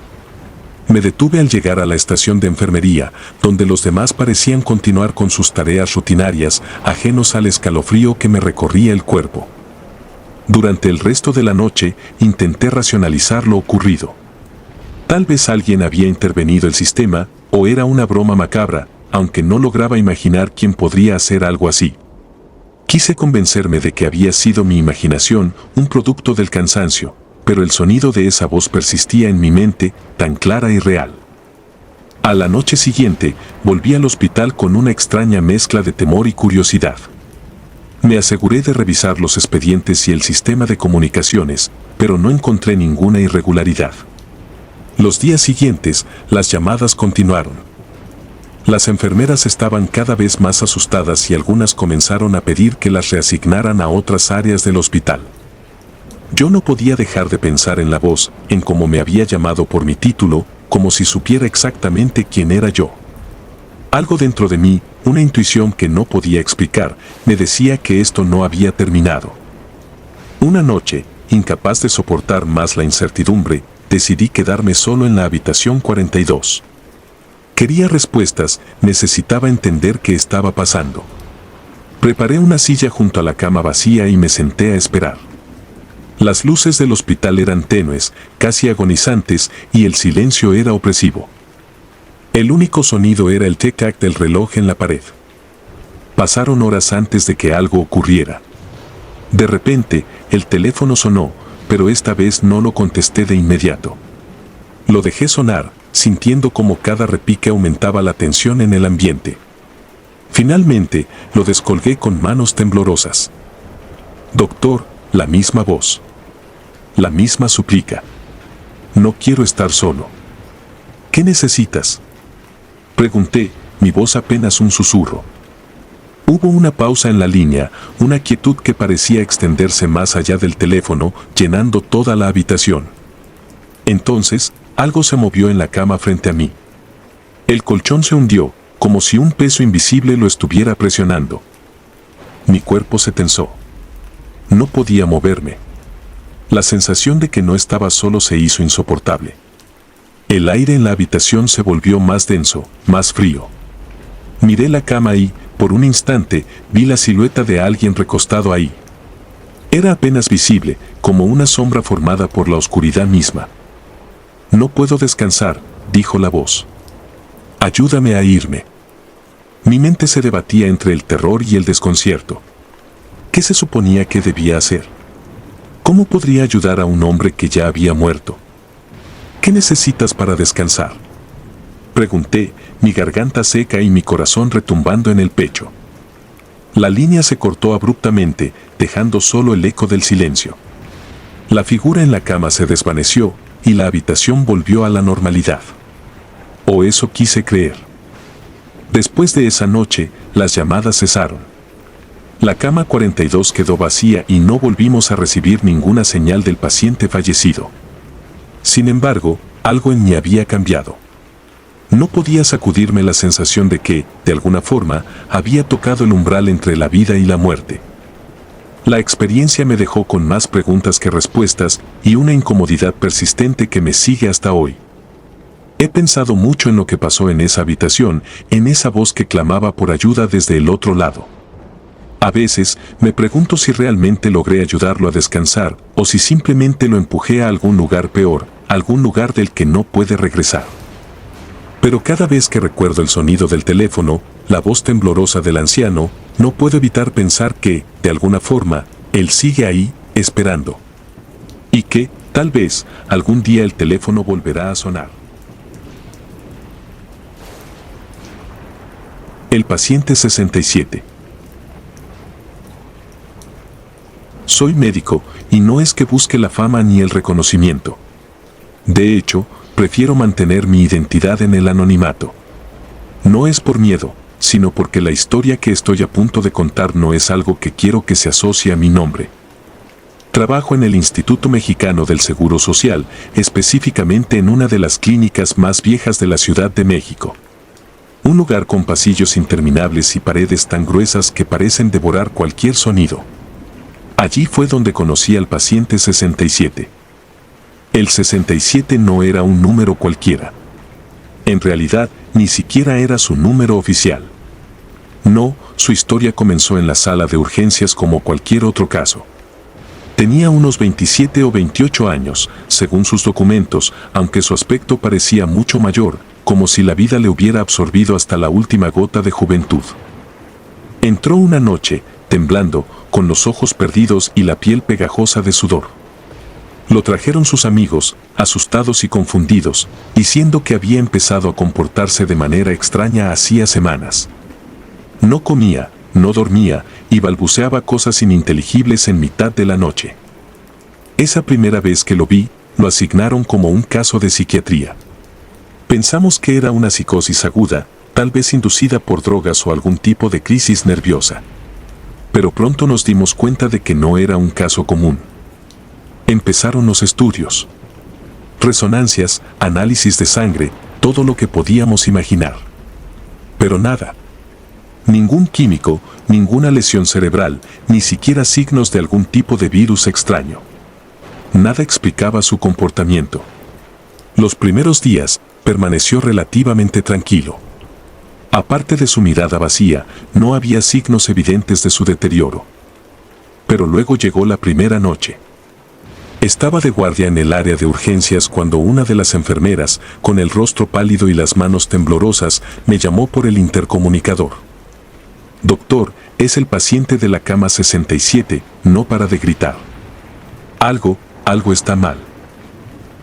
Me detuve al llegar a la estación de enfermería, donde los demás parecían continuar con sus tareas rutinarias, ajenos al escalofrío que me recorría el cuerpo. Durante el resto de la noche, intenté racionalizar lo ocurrido. Tal vez alguien había intervenido el sistema, o era una broma macabra, aunque no lograba imaginar quién podría hacer algo así. Quise convencerme de que había sido mi imaginación, un producto del cansancio, pero el sonido de esa voz persistía en mi mente, tan clara y real. A la noche siguiente, volví al hospital con una extraña mezcla de temor y curiosidad. Me aseguré de revisar los expedientes y el sistema de comunicaciones, pero no encontré ninguna irregularidad. Los días siguientes, las llamadas continuaron. Las enfermeras estaban cada vez más asustadas y algunas comenzaron a pedir que las reasignaran a otras áreas del hospital. Yo no podía dejar de pensar en la voz, en cómo me había llamado por mi título, como si supiera exactamente quién era yo. Algo dentro de mí, una intuición que no podía explicar, me decía que esto no había terminado. Una noche, incapaz de soportar más la incertidumbre, decidí quedarme solo en la habitación 42. Quería respuestas, necesitaba entender qué estaba pasando. Preparé una silla junto a la cama vacía y me senté a esperar. Las luces del hospital eran tenues, casi agonizantes, y el silencio era opresivo. El único sonido era el tic-tac del reloj en la pared. Pasaron horas antes de que algo ocurriera. De repente, el teléfono sonó, pero esta vez no lo contesté de inmediato. Lo dejé sonar, sintiendo como cada repique aumentaba la tensión en el ambiente. Finalmente, lo descolgué con manos temblorosas. Doctor, la misma voz. La misma súplica. No quiero estar solo. ¿Qué necesitas? Pregunté, mi voz apenas un susurro. Hubo una pausa en la línea, una quietud que parecía extenderse más allá del teléfono, llenando toda la habitación. Entonces, algo se movió en la cama frente a mí. El colchón se hundió, como si un peso invisible lo estuviera presionando. Mi cuerpo se tensó. No podía moverme. La sensación de que no estaba solo se hizo insoportable. El aire en la habitación se volvió más denso, más frío. Miré la cama y, por un instante, vi la silueta de alguien recostado ahí. Era apenas visible, como una sombra formada por la oscuridad misma. No puedo descansar, dijo la voz. Ayúdame a irme. Mi mente se debatía entre el terror y el desconcierto. ¿Qué se suponía que debía hacer? ¿Cómo podría ayudar a un hombre que ya había muerto? ¿Qué necesitas para descansar? Pregunté, mi garganta seca y mi corazón retumbando en el pecho. La línea se cortó abruptamente, dejando solo el eco del silencio. La figura en la cama se desvaneció y la habitación volvió a la normalidad. O eso quise creer. Después de esa noche, las llamadas cesaron. La cama 42 quedó vacía y no volvimos a recibir ninguna señal del paciente fallecido. Sin embargo, algo en mí había cambiado. No podía sacudirme la sensación de que, de alguna forma, había tocado el umbral entre la vida y la muerte. La experiencia me dejó con más preguntas que respuestas y una incomodidad persistente que me sigue hasta hoy. He pensado mucho en lo que pasó en esa habitación, en esa voz que clamaba por ayuda desde el otro lado. A veces, me pregunto si realmente logré ayudarlo a descansar o si simplemente lo empujé a algún lugar peor, algún lugar del que no puede regresar. Pero cada vez que recuerdo el sonido del teléfono, la voz temblorosa del anciano, no puedo evitar pensar que, de alguna forma, él sigue ahí, esperando. Y que, tal vez, algún día el teléfono volverá a sonar. El paciente 67. Soy médico, y no es que busque la fama ni el reconocimiento. De hecho, prefiero mantener mi identidad en el anonimato. No es por miedo, sino porque la historia que estoy a punto de contar no es algo que quiero que se asocie a mi nombre. Trabajo en el Instituto Mexicano del Seguro Social, específicamente en una de las clínicas más viejas de la Ciudad de México. Un lugar con pasillos interminables y paredes tan gruesas que parecen devorar cualquier sonido. Allí fue donde conocí al paciente 67. El 67 no era un número cualquiera. En realidad, ni siquiera era su número oficial. No, su historia comenzó en la sala de urgencias como cualquier otro caso. Tenía unos 27 o 28 años, según sus documentos, aunque su aspecto parecía mucho mayor, como si la vida le hubiera absorbido hasta la última gota de juventud. Entró una noche, temblando, con los ojos perdidos y la piel pegajosa de sudor. Lo trajeron sus amigos, asustados y confundidos, diciendo que había empezado a comportarse de manera extraña hacía semanas. No comía, no dormía y balbuceaba cosas ininteligibles en mitad de la noche. Esa primera vez que lo vi, lo asignaron como un caso de psiquiatría. Pensamos que era una psicosis aguda, tal vez inducida por drogas o algún tipo de crisis nerviosa. Pero pronto nos dimos cuenta de que no era un caso común. Empezaron los estudios. Resonancias, análisis de sangre, todo lo que podíamos imaginar. Pero nada. Ningún químico, ninguna lesión cerebral, ni siquiera signos de algún tipo de virus extraño. Nada explicaba su comportamiento. Los primeros días, permaneció relativamente tranquilo. Aparte de su mirada vacía, no había signos evidentes de su deterioro. Pero luego llegó la primera noche. Estaba de guardia en el área de urgencias cuando una de las enfermeras, con el rostro pálido y las manos temblorosas, me llamó por el intercomunicador. «Doctor, es el paciente de la cama 67, no para de gritar. Algo está mal».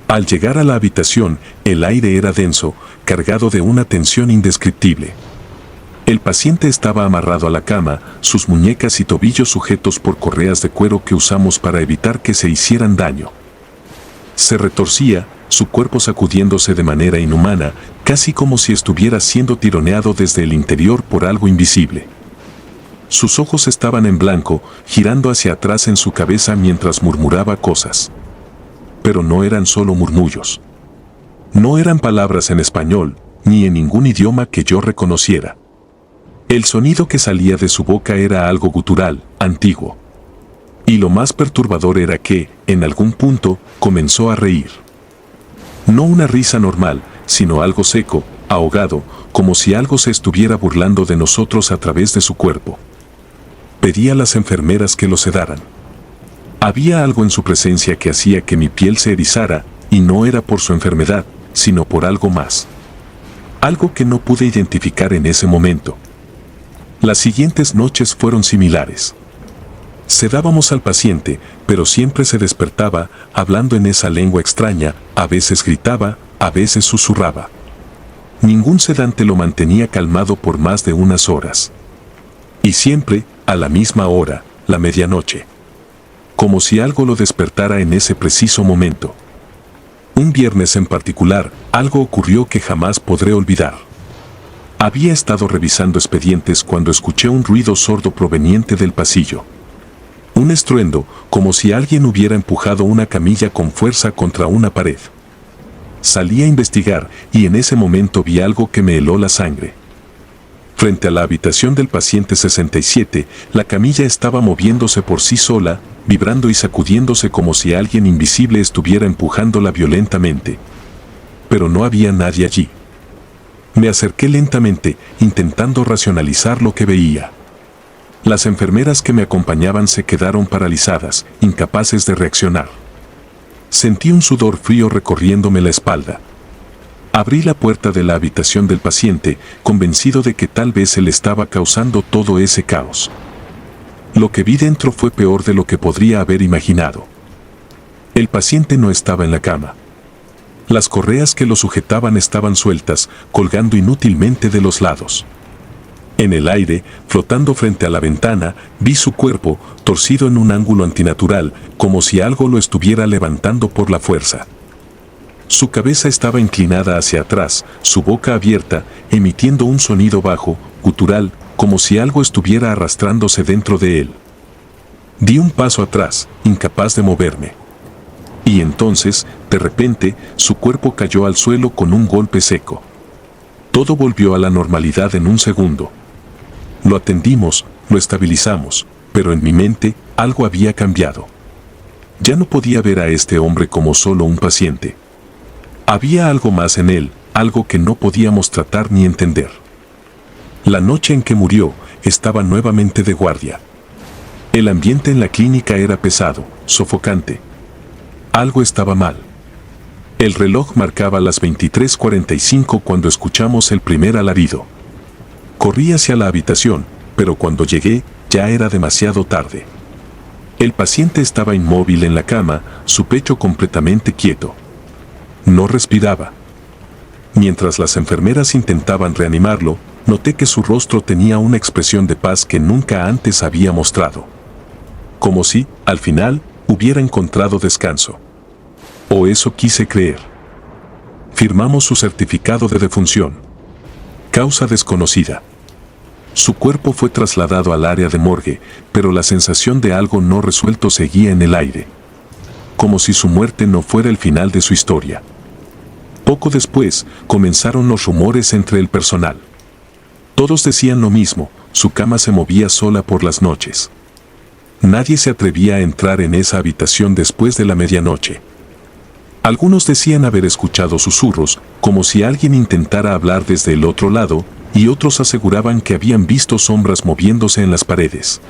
Al llegar a la habitación, el aire era denso, cargado de una tensión indescriptible. El paciente estaba amarrado a la cama, sus muñecas y tobillos sujetos por correas de cuero que usamos para evitar que se hicieran daño. Se retorcía, su cuerpo sacudiéndose de manera inhumana, casi como si estuviera siendo tironeado desde el interior por algo invisible. Sus ojos estaban en blanco, girando hacia atrás en su cabeza mientras murmuraba cosas. Pero no eran solo murmullos. No eran palabras en español, ni en ningún idioma que yo reconociera. El sonido que salía de su boca era algo gutural, antiguo. Y lo más perturbador era que, en algún punto, comenzó a reír. No una risa normal, sino algo seco, ahogado, como si algo se estuviera burlando de nosotros a través de su cuerpo. Pedí a las enfermeras que lo sedaran. Había algo en su presencia que hacía que mi piel se erizara, y no era por su enfermedad, sino por algo más. Algo que no pude identificar en ese momento. Las siguientes noches fueron similares. Sedábamos al paciente, pero siempre se despertaba, hablando en esa lengua extraña, a veces gritaba, a veces susurraba. Ningún sedante lo mantenía calmado por más de unas horas. Y siempre, a la misma hora, la medianoche. Como si algo lo despertara en ese preciso momento. Un viernes en particular, algo ocurrió que jamás podré olvidar. Había estado revisando expedientes cuando escuché un ruido sordo proveniente del pasillo. Un estruendo, como si alguien hubiera empujado una camilla con fuerza contra una pared. Salí a investigar y en ese momento vi algo que me heló la sangre. Frente a la habitación del paciente 67, la camilla estaba moviéndose por sí sola, vibrando y sacudiéndose como si alguien invisible estuviera empujándola violentamente. Pero no había nadie allí. Me acerqué lentamente, intentando racionalizar lo que veía. Las enfermeras que me acompañaban se quedaron paralizadas, incapaces de reaccionar. Sentí un sudor frío recorriéndome la espalda. Abrí la puerta de la habitación del paciente, convencido de que tal vez él estaba causando todo ese caos. Lo que vi dentro fue peor de lo que podría haber imaginado. El paciente no estaba en la cama. Las correas que lo sujetaban estaban sueltas, colgando inútilmente de los lados. En el aire, flotando frente a la ventana, vi su cuerpo, torcido en un ángulo antinatural, como si algo lo estuviera levantando por la fuerza. Su cabeza estaba inclinada hacia atrás, su boca abierta, emitiendo un sonido bajo, gutural, como si algo estuviera arrastrándose dentro de él. Di un paso atrás, incapaz de moverme. Y entonces, de repente, su cuerpo cayó al suelo con un golpe seco. Todo volvió a la normalidad en un segundo. Lo atendimos, lo estabilizamos, pero en mi mente, algo había cambiado. Ya no podía ver a este hombre como solo un paciente. Había algo más en él, algo que no podíamos tratar ni entender. La noche en que murió, estaba nuevamente de guardia. El ambiente en la clínica era pesado, sofocante. Algo estaba mal. El reloj marcaba las 23:45 cuando escuchamos el primer alarido. Corrí hacia la habitación, pero cuando llegué, ya era demasiado tarde. El paciente estaba inmóvil en la cama, su pecho completamente quieto. No respiraba. Mientras las enfermeras intentaban reanimarlo, noté que su rostro tenía una expresión de paz que nunca antes había mostrado. Como si, al final, hubiera encontrado descanso. O eso quise creer. Firmamos su certificado de defunción. Causa desconocida. Su cuerpo fue trasladado al área de morgue, pero la sensación de algo no resuelto seguía en el aire. Como si su muerte no fuera el final de su historia. Poco después, comenzaron los rumores entre el personal. Todos decían lo mismo, su cama se movía sola por las noches. Nadie se atrevía a entrar en esa habitación después de la medianoche. Algunos decían haber escuchado susurros, como si alguien intentara hablar desde el otro lado, y otros aseguraban que habían visto sombras moviéndose en las paredes.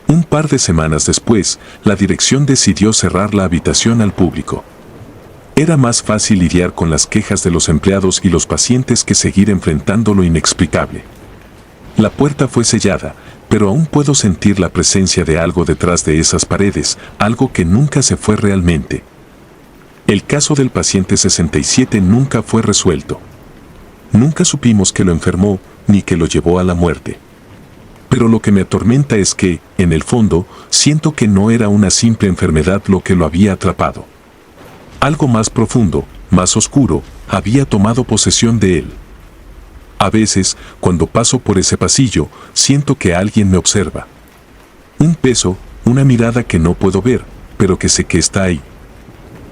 Un par de semanas después, la dirección decidió cerrar la habitación al público. Era más fácil lidiar con las quejas de los empleados y los pacientes que seguir enfrentando lo inexplicable. La puerta fue sellada, pero aún puedo sentir la presencia de algo detrás de esas paredes, algo que nunca se fue realmente. El caso del paciente 67 nunca fue resuelto. Nunca supimos que lo enfermó ni que lo llevó a la muerte. Pero lo que me atormenta es que, en el fondo, siento que no era una simple enfermedad lo que lo había atrapado. Algo más profundo, más oscuro, había tomado posesión de él. A veces, cuando paso por ese pasillo, siento que alguien me observa. Un peso, una mirada que no puedo ver, pero que sé que está ahí.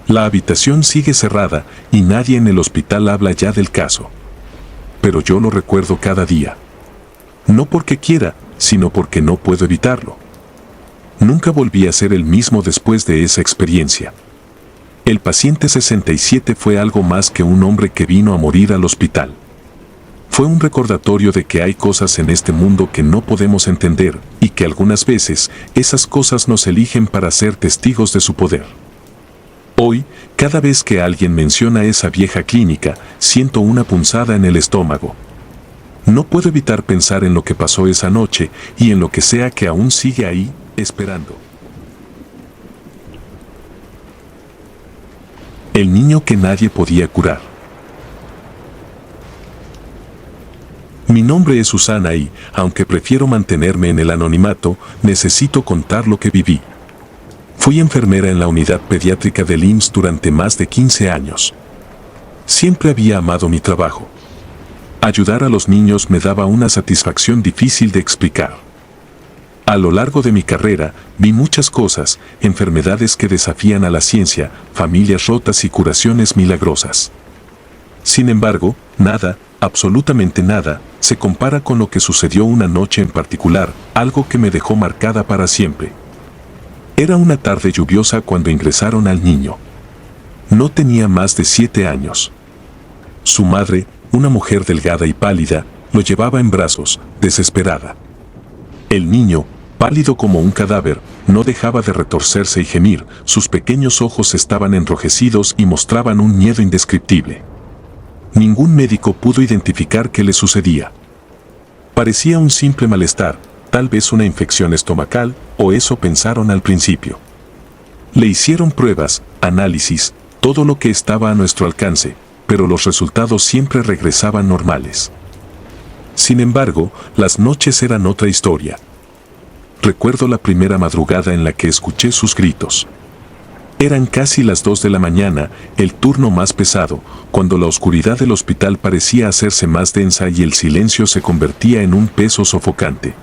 La habitación sigue cerrada y nadie en el hospital habla ya del caso. Pero yo lo recuerdo cada día. No porque quiera, sino porque no puedo evitarlo. Nunca volví a ser el mismo después de esa experiencia. El paciente 67 fue algo más que un hombre que vino a morir al hospital. Fue un recordatorio de que hay cosas en este mundo que no podemos entender y que algunas veces esas cosas nos eligen para ser testigos de su poder. Hoy, cada vez que alguien menciona esa vieja clínica, siento una punzada en el estómago. No puedo evitar pensar en lo que pasó esa noche y en lo que sea que aún sigue ahí, esperando. El niño que nadie podía curar. Mi nombre es Susana y, aunque prefiero mantenerme en el anonimato, necesito contar lo que viví. Fui enfermera en la unidad pediátrica del IMSS durante más de 15 años. Siempre había amado mi trabajo. Ayudar a los niños me daba una satisfacción difícil de explicar. A lo largo de mi carrera, vi muchas cosas, enfermedades que desafían a la ciencia, familias rotas y curaciones milagrosas. Sin embargo, nada, absolutamente nada, se compara con lo que sucedió una noche en particular, algo que me dejó marcada para siempre. Era una tarde lluviosa cuando ingresaron al niño. No tenía más de 7 años. Su madre, una mujer delgada y pálida, lo llevaba en brazos, desesperada. El niño, pálido como un cadáver, no dejaba de retorcerse y gemir, sus pequeños ojos estaban enrojecidos y mostraban un miedo indescriptible. Ningún médico pudo identificar qué le sucedía. Parecía un simple malestar, tal vez una infección estomacal, o eso pensaron al principio. Le hicieron pruebas, análisis, todo lo que estaba a nuestro alcance, pero los resultados siempre regresaban normales. Sin embargo, las noches eran otra historia. Recuerdo la primera madrugada en la que escuché sus gritos. Eran casi las 2 de la mañana, el turno más pesado, cuando la oscuridad del hospital parecía hacerse más densa y el silencio se convertía en un peso sofocante.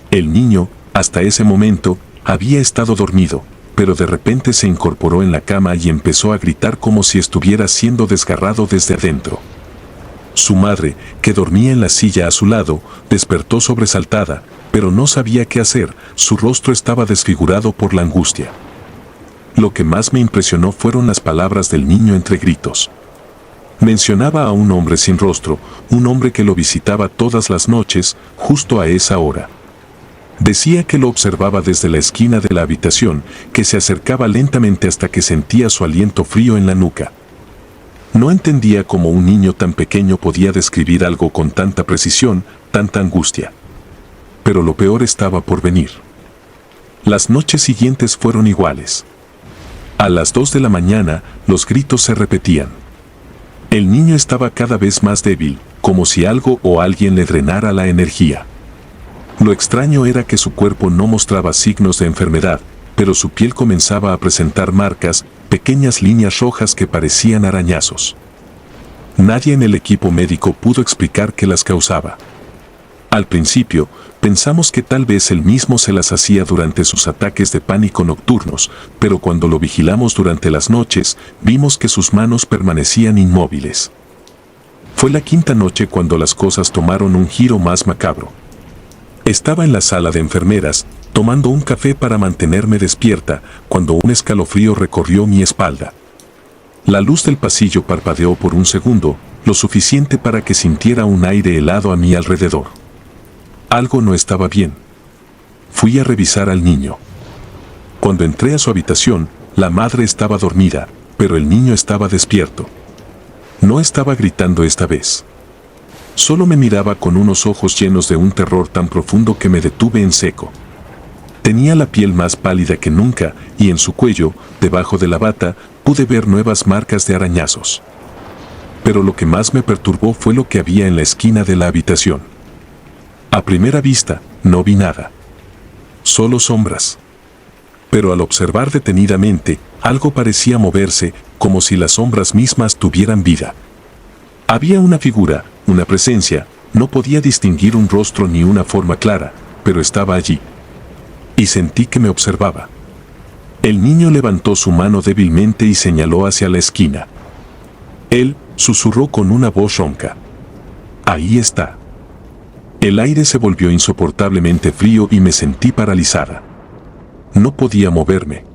El niño, hasta ese momento, había estado dormido, pero de repente se incorporó en la cama y empezó a gritar como si estuviera siendo desgarrado desde adentro. Su madre, que dormía en la silla a su lado, despertó sobresaltada, pero no sabía qué hacer, su rostro estaba desfigurado por la angustia. Lo que más me impresionó fueron las palabras del niño entre gritos. Mencionaba a un hombre sin rostro, un hombre que lo visitaba todas las noches, justo a esa hora. Decía que lo observaba desde la esquina de la habitación, que se acercaba lentamente hasta que sentía su aliento frío en la nuca. No entendía cómo un niño tan pequeño podía describir algo con tanta precisión, tanta angustia. Pero lo peor estaba por venir. Las noches siguientes fueron iguales. A las 2 de la mañana, los gritos se repetían. El niño estaba cada vez más débil, como si algo o alguien le drenara la energía. Lo extraño era que su cuerpo no mostraba signos de enfermedad, pero su piel comenzaba a presentar marcas, pequeñas líneas rojas que parecían arañazos. Nadie en el equipo médico pudo explicar qué las causaba. Al principio, pensamos que tal vez él mismo se las hacía durante sus ataques de pánico nocturnos, pero cuando lo vigilamos durante las noches, vimos que sus manos permanecían inmóviles. Fue la quinta noche cuando las cosas tomaron un giro más macabro. Estaba en la sala de enfermeras, tomando un café para mantenerme despierta, cuando un escalofrío recorrió mi espalda. La luz del pasillo parpadeó por un segundo, lo suficiente para que sintiera un aire helado a mi alrededor. Algo no estaba bien. Fui a revisar al niño. Cuando entré a su habitación, la madre estaba dormida, pero el niño estaba despierto. No estaba gritando esta vez. Solo me miraba con unos ojos llenos de un terror tan profundo que me detuve en seco. Tenía la piel más pálida que nunca y en su cuello, debajo de la bata, pude ver nuevas marcas de arañazos. Pero lo que más me perturbó fue lo que había en la esquina de la habitación. A primera vista, no vi nada. Solo sombras. Pero al observar detenidamente, algo parecía moverse, como si las sombras mismas tuvieran vida. Había una figura, una presencia, no podía distinguir un rostro ni una forma clara, pero estaba allí. Y sentí que me observaba. El niño levantó su mano débilmente y señaló hacia la esquina. Él susurró con una voz ronca. Ahí está. El aire se volvió insoportablemente frío y me sentí paralizada. No podía moverme.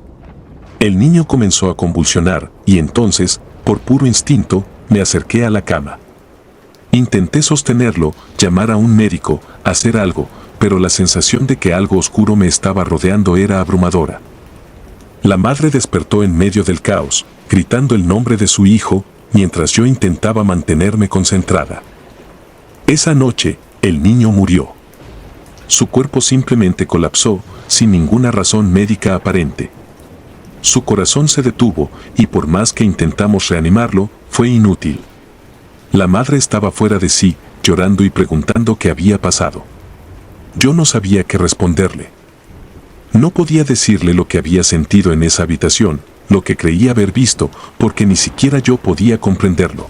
El niño comenzó a convulsionar y entonces, por puro instinto, me acerqué a la cama. Intenté sostenerlo, llamar a un médico, hacer algo, pero la sensación de que algo oscuro me estaba rodeando era abrumadora. La madre despertó en medio del caos, gritando el nombre de su hijo, mientras yo intentaba mantenerme concentrada. Esa noche, el niño murió. Su cuerpo simplemente colapsó, sin ninguna razón médica aparente. Su corazón se detuvo, y por más que intentamos reanimarlo, fue inútil. La madre estaba fuera de sí, llorando y preguntando qué había pasado. Yo no sabía qué responderle. No podía decirle lo que había sentido en esa habitación, lo que creía haber visto, porque ni siquiera yo podía comprenderlo.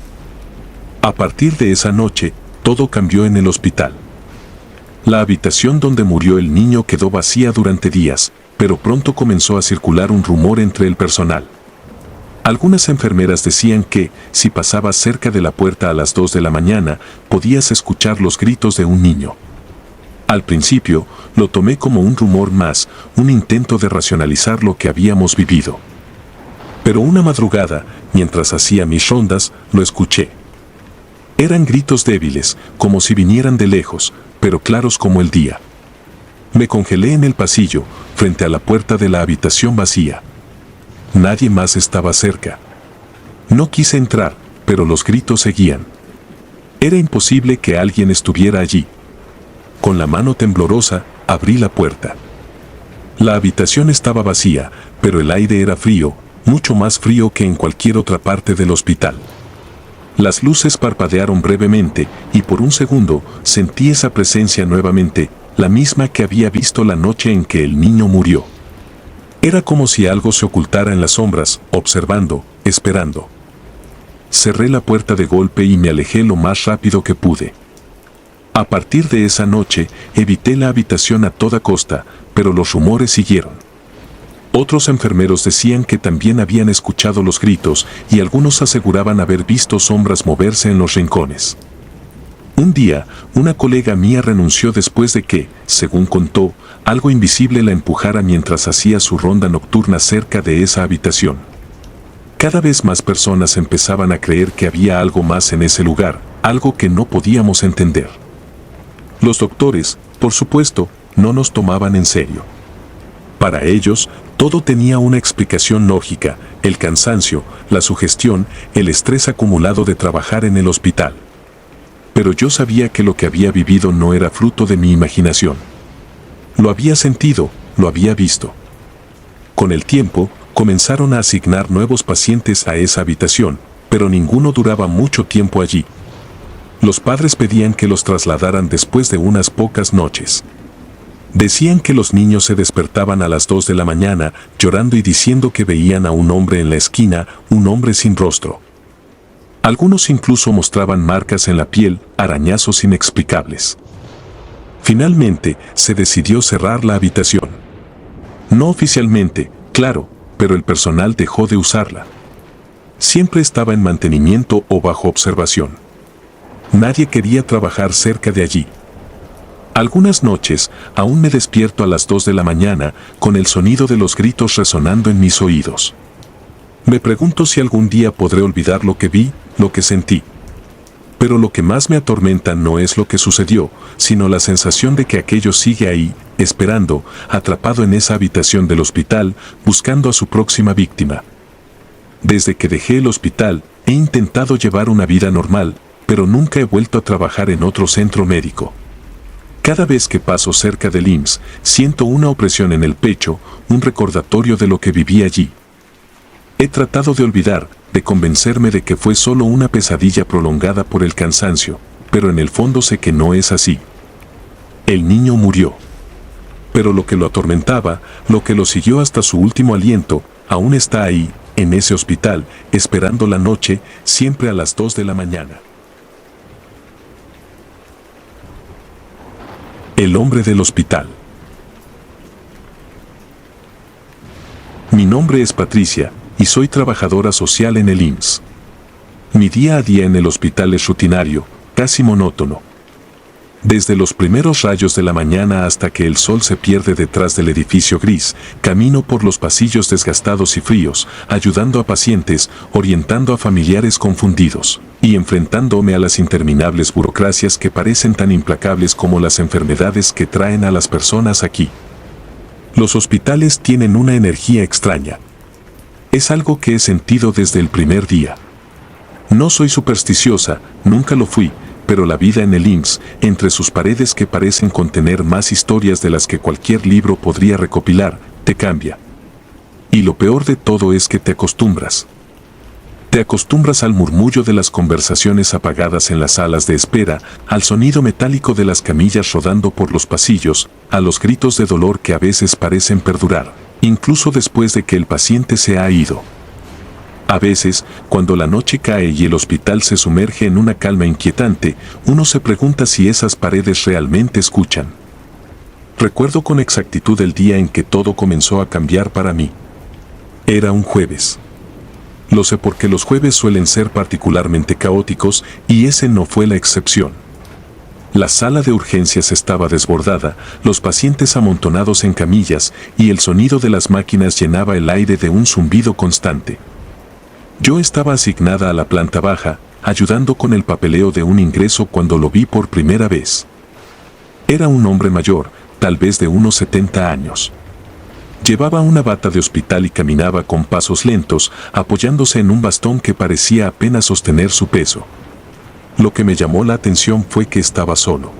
A partir de esa noche, todo cambió en el hospital. La habitación donde murió el niño quedó vacía durante días, pero pronto comenzó a circular un rumor entre el personal. Algunas enfermeras decían que, si pasabas cerca de la puerta a las 2 de la mañana, podías escuchar los gritos de un niño. Al principio, lo tomé como un rumor más, un intento de racionalizar lo que habíamos vivido. Pero una madrugada, mientras hacía mis rondas, lo escuché. Eran gritos débiles, como si vinieran de lejos, pero claros como el día. Me congelé en el pasillo, frente a la puerta de la habitación vacía. Nadie más estaba cerca. No quise entrar, pero los gritos seguían. Era imposible que alguien estuviera allí. Con la mano temblorosa, abrí la puerta. La habitación estaba vacía, pero el aire era frío, mucho más frío que en cualquier otra parte del hospital. Las luces parpadearon brevemente, y por un segundo sentí esa presencia nuevamente, la misma que había visto la noche en que el niño murió. Era como si algo se ocultara en las sombras, observando, esperando. Cerré la puerta de golpe y me alejé lo más rápido que pude. A partir de esa noche, evité la habitación a toda costa, pero los rumores siguieron. Otros enfermeros decían que también habían escuchado los gritos y algunos aseguraban haber visto sombras moverse en los rincones. Un día, una colega mía renunció después de que, según contó, algo invisible la empujara mientras hacía su ronda nocturna cerca de esa habitación. Cada vez más personas empezaban a creer que había algo más en ese lugar, algo que no podíamos entender. Los doctores, por supuesto, no nos tomaban en serio. Para ellos, todo tenía una explicación lógica: el cansancio, la sugestión, el estrés acumulado de trabajar en el hospital. Pero yo sabía que lo que había vivido no era fruto de mi imaginación. Lo había sentido, lo había visto. Con el tiempo, comenzaron a asignar nuevos pacientes a esa habitación, pero ninguno duraba mucho tiempo allí. Los padres pedían que los trasladaran después de unas pocas noches. Decían que los niños se despertaban a las 2 de la mañana, llorando y diciendo que veían a un hombre en la esquina, un hombre sin rostro. Algunos incluso mostraban marcas en la piel, arañazos inexplicables. Finalmente, se decidió cerrar la habitación. No oficialmente, claro, pero el personal dejó de usarla. Siempre estaba en mantenimiento o bajo observación. Nadie quería trabajar cerca de allí. Algunas noches, aún me despierto a las 2 de la mañana, con el sonido de los gritos resonando en mis oídos. Me pregunto si algún día podré olvidar lo que vi, lo que sentí. Pero lo que más me atormenta no es lo que sucedió, sino la sensación de que aquello sigue ahí, esperando, atrapado en esa habitación del hospital, buscando a su próxima víctima. Desde que dejé el hospital, he intentado llevar una vida normal, pero nunca he vuelto a trabajar en otro centro médico. Cada vez que paso cerca del IMSS, siento una opresión en el pecho, un recordatorio de lo que viví allí. He tratado de olvidar, de convencerme de que fue solo una pesadilla prolongada por el cansancio, pero en el fondo sé que no es así. El niño murió. Pero lo que lo atormentaba, lo que lo siguió hasta su último aliento, aún está ahí, en ese hospital, esperando la noche, siempre a las 2 de la mañana. El hombre del hospital. Mi nombre es Patricia, y soy trabajadora social en el IMSS. Mi día a día en el hospital es rutinario, casi monótono. Desde los primeros rayos de la mañana hasta que el sol se pierde detrás del edificio gris, camino por los pasillos desgastados y fríos, ayudando a pacientes, orientando a familiares confundidos, y enfrentándome a las interminables burocracias que parecen tan implacables como las enfermedades que traen a las personas aquí. Los hospitales tienen una energía extraña. Es algo que he sentido desde el primer día. No soy supersticiosa, nunca lo fui, pero la vida en el IMSS, entre sus paredes que parecen contener más historias de las que cualquier libro podría recopilar, te cambia. Y lo peor de todo es que te acostumbras. Te acostumbras al murmullo de las conversaciones apagadas en las salas de espera, al sonido metálico de las camillas rodando por los pasillos, a los gritos de dolor que a veces parecen perdurar, incluso después de que el paciente se ha ido. A veces, cuando la noche cae y el hospital se sumerge en una calma inquietante, uno se pregunta si esas paredes realmente escuchan. Recuerdo con exactitud el día en que todo comenzó a cambiar para mí. Era un jueves. Lo sé porque los jueves suelen ser particularmente caóticos y ese no fue la excepción. La sala de urgencias estaba desbordada, los pacientes amontonados en camillas y el sonido de las máquinas llenaba el aire de un zumbido constante. Yo estaba asignada a la planta baja, ayudando con el papeleo de un ingreso cuando lo vi por primera vez. Era un hombre mayor, tal vez de unos 70 años. Llevaba una bata de hospital y caminaba con pasos lentos, apoyándose en un bastón que parecía apenas sostener su peso. Lo que me llamó la atención fue que estaba solo.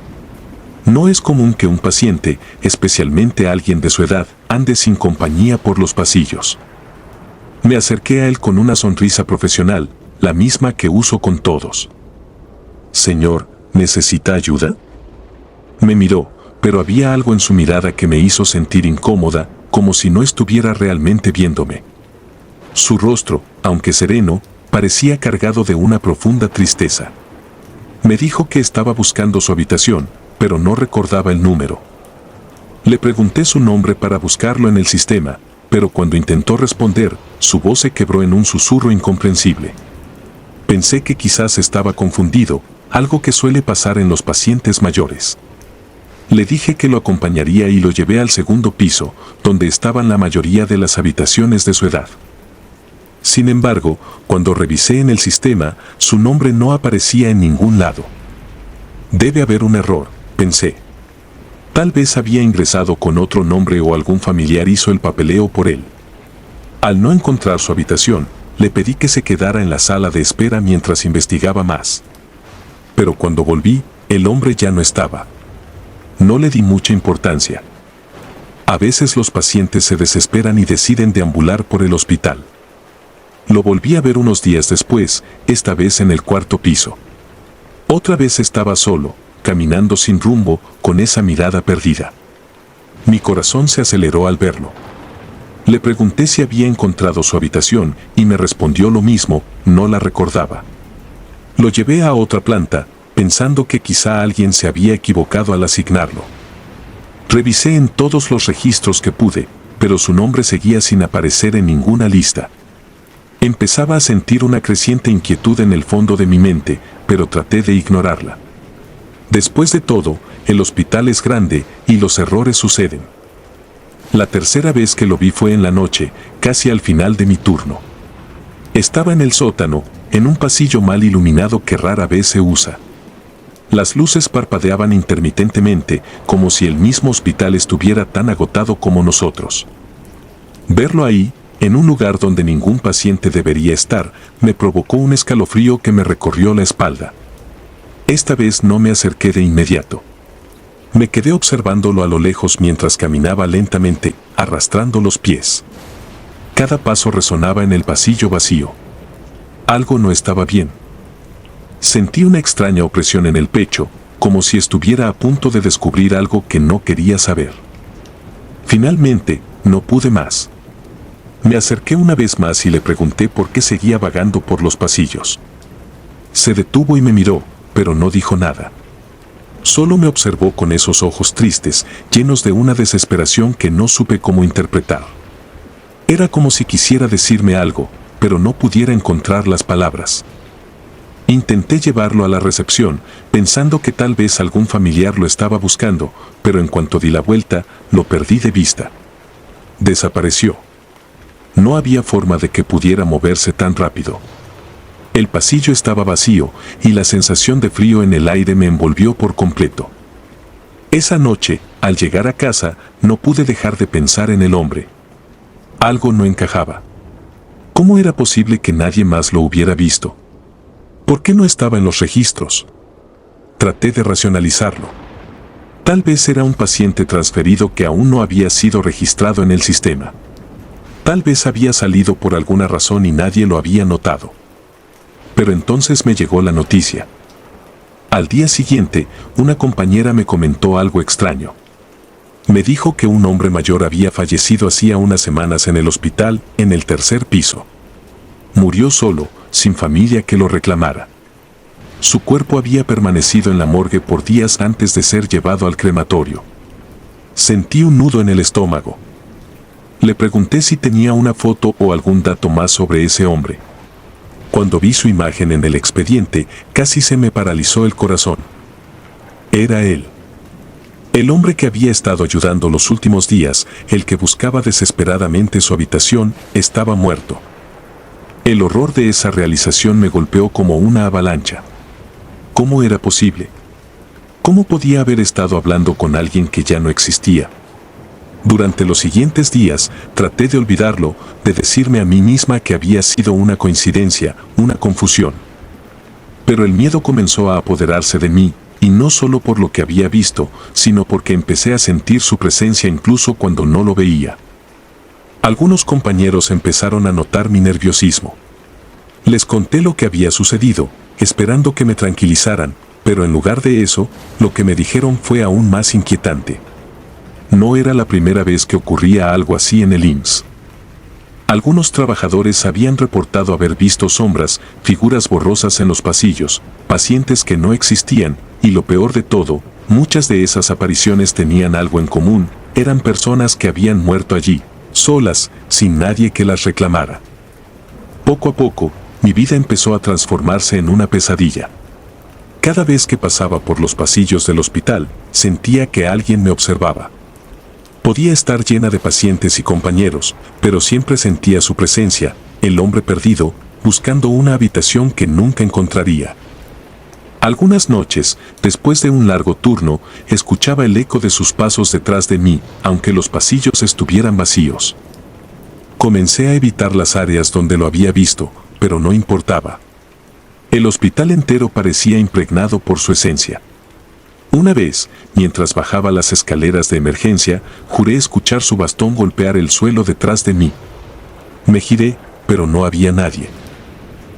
No es común que un paciente, especialmente alguien de su edad, ande sin compañía por los pasillos. Me acerqué a él con una sonrisa profesional, la misma que uso con todos. «Señor, ¿necesita ayuda?». Me miró, pero había algo en su mirada que me hizo sentir incómoda, como si no estuviera realmente viéndome. Su rostro, aunque sereno, parecía cargado de una profunda tristeza. Me dijo que estaba buscando su habitación, pero no recordaba el número. Le pregunté su nombre para buscarlo en el sistema, pero cuando intentó responder, su voz se quebró en un susurro incomprensible. Pensé que quizás estaba confundido, algo que suele pasar en los pacientes mayores. Le dije que lo acompañaría y lo llevé al segundo piso, donde estaban la mayoría de las habitaciones de su edad. Sin embargo, cuando revisé en el sistema, su nombre no aparecía en ningún lado. Debe haber un error, pensé. Tal vez había ingresado con otro nombre o algún familiar hizo el papeleo por él. Al no encontrar su habitación, le pedí que se quedara en la sala de espera mientras investigaba más. Pero cuando volví, el hombre ya no estaba. No le di mucha importancia. A veces los pacientes se desesperan y deciden deambular por el hospital. Lo volví a ver unos días después, esta vez en el cuarto piso. Otra vez estaba solo, caminando sin rumbo, con esa mirada perdida. Mi corazón se aceleró al verlo. Le pregunté si había encontrado su habitación y me respondió lo mismo, no la recordaba. Lo llevé a otra planta, pensando que quizá alguien se había equivocado al asignarlo. Revisé en todos los registros que pude, pero su nombre seguía sin aparecer en ninguna lista. Empezaba a sentir una creciente inquietud en el fondo de mi mente, pero traté de ignorarla. Después de todo, el hospital es grande y los errores suceden. La tercera vez que lo vi fue en la noche, casi al final de mi turno. Estaba en el sótano, en un pasillo mal iluminado que rara vez se usa. Las luces parpadeaban intermitentemente, como si el mismo hospital estuviera tan agotado como nosotros. Verlo ahí, en un lugar donde ningún paciente debería estar, me provocó un escalofrío que me recorrió la espalda. Esta vez no me acerqué de inmediato. Me quedé observándolo a lo lejos mientras caminaba lentamente, arrastrando los pies. Cada paso resonaba en el pasillo vacío. Algo no estaba bien. Sentí una extraña opresión en el pecho, como si estuviera a punto de descubrir algo que no quería saber. Finalmente, no pude más. Me acerqué una vez más y le pregunté por qué seguía vagando por los pasillos. Se detuvo y me miró, pero no dijo nada. Solo me observó con esos ojos tristes, llenos de una desesperación que no supe cómo interpretar. Era como si quisiera decirme algo, pero no pudiera encontrar las palabras. Intenté llevarlo a la recepción, pensando que tal vez algún familiar lo estaba buscando, pero en cuanto di la vuelta, lo perdí de vista. Desapareció. No había forma de que pudiera moverse tan rápido. El pasillo estaba vacío y la sensación de frío en el aire me envolvió por completo. Esa noche, al llegar a casa, no pude dejar de pensar en el hombre. Algo no encajaba. ¿Cómo era posible que nadie más lo hubiera visto? ¿Por qué no estaba en los registros? Traté de racionalizarlo. Tal vez era un paciente transferido que aún no había sido registrado en el sistema. Tal vez había salido por alguna razón y nadie lo había notado. Pero entonces me llegó la noticia. Al día siguiente, una compañera me comentó algo extraño. Me dijo que un hombre mayor había fallecido hacía unas semanas en el hospital, en el 3er piso. Murió solo, sin familia que lo reclamara. Su cuerpo había permanecido en la morgue por días antes de ser llevado al crematorio. Sentí un nudo en el estómago. Le pregunté si tenía una foto o algún dato más sobre ese hombre. Cuando vi su imagen en el expediente, casi se me paralizó el corazón. Era él. El hombre que había estado ayudando los últimos días, el que buscaba desesperadamente su habitación, estaba muerto. El horror de esa realización me golpeó como una avalancha. ¿Cómo era posible? ¿Cómo podía haber estado hablando con alguien que ya no existía? Durante los siguientes días, traté de olvidarlo, de decirme a mí misma que había sido una coincidencia, una confusión. Pero el miedo comenzó a apoderarse de mí, y no solo por lo que había visto, sino porque empecé a sentir su presencia incluso cuando no lo veía. Algunos compañeros empezaron a notar mi nerviosismo. Les conté lo que había sucedido, esperando que me tranquilizaran, pero en lugar de eso, lo que me dijeron fue aún más inquietante. No era la primera vez que ocurría algo así en el IMSS. Algunos trabajadores habían reportado haber visto sombras, figuras borrosas en los pasillos, pacientes que no existían, y lo peor de todo, muchas de esas apariciones tenían algo en común, eran personas que habían muerto allí, solas, sin nadie que las reclamara. Poco a poco, mi vida empezó a transformarse en una pesadilla. Cada vez que pasaba por los pasillos del hospital, sentía que alguien me observaba. Podía estar llena de pacientes y compañeros, pero siempre sentía su presencia, el hombre perdido, buscando una habitación que nunca encontraría. Algunas noches, después de un largo turno, escuchaba el eco de sus pasos detrás de mí, aunque los pasillos estuvieran vacíos. Comencé a evitar las áreas donde lo había visto, pero no importaba. El hospital entero parecía impregnado por su esencia. Una vez, mientras bajaba las escaleras de emergencia, juré escuchar su bastón golpear el suelo detrás de mí. Me giré, pero no había nadie.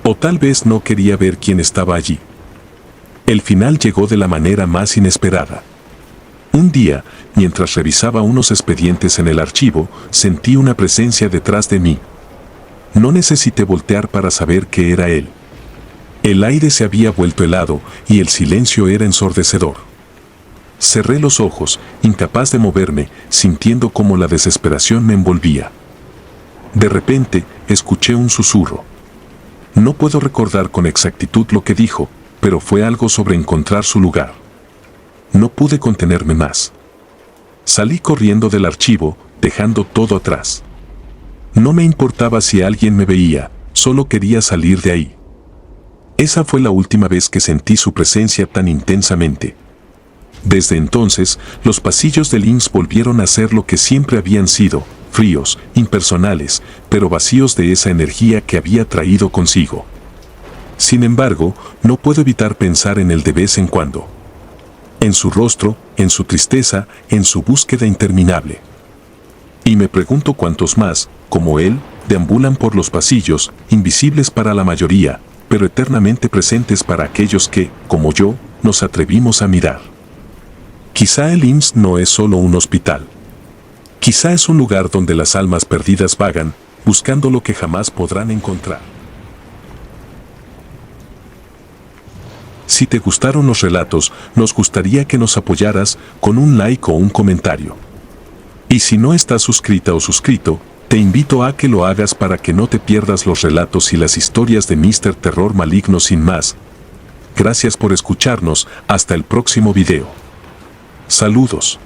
O tal vez no quería ver quién estaba allí. El final llegó de la manera más inesperada. Un día, mientras revisaba unos expedientes en el archivo, sentí una presencia detrás de mí. No necesité voltear para saber que era él. El aire se había vuelto helado y el silencio era ensordecedor. Cerré los ojos, incapaz de moverme, sintiendo cómo la desesperación me envolvía. De repente, escuché un susurro. No puedo recordar con exactitud lo que dijo, pero fue algo sobre encontrar su lugar. No pude contenerme más. Salí corriendo del archivo, dejando todo atrás. No me importaba si alguien me veía, solo quería salir de ahí. Esa fue la última vez que sentí su presencia tan intensamente. Desde entonces, los pasillos del IMSS volvieron a ser lo que siempre habían sido, fríos, impersonales, pero vacíos de esa energía que había traído consigo. Sin embargo, no puedo evitar pensar en él de vez en cuando. En su rostro, en su tristeza, en su búsqueda interminable. Y me pregunto cuántos más, como él, deambulan por los pasillos, invisibles para la mayoría, pero eternamente presentes para aquellos que, como yo, nos atrevimos a mirar. Quizá el IMSS no es solo un hospital. Quizá es un lugar donde las almas perdidas vagan, buscando lo que jamás podrán encontrar. Si te gustaron los relatos, nos gustaría que nos apoyaras con un like o un comentario. Y si no estás suscrita o suscrito, te invito a que lo hagas para que no te pierdas los relatos y las historias de Mr. Terror Maligno sin más. Gracias por escucharnos, hasta el próximo video. Saludos.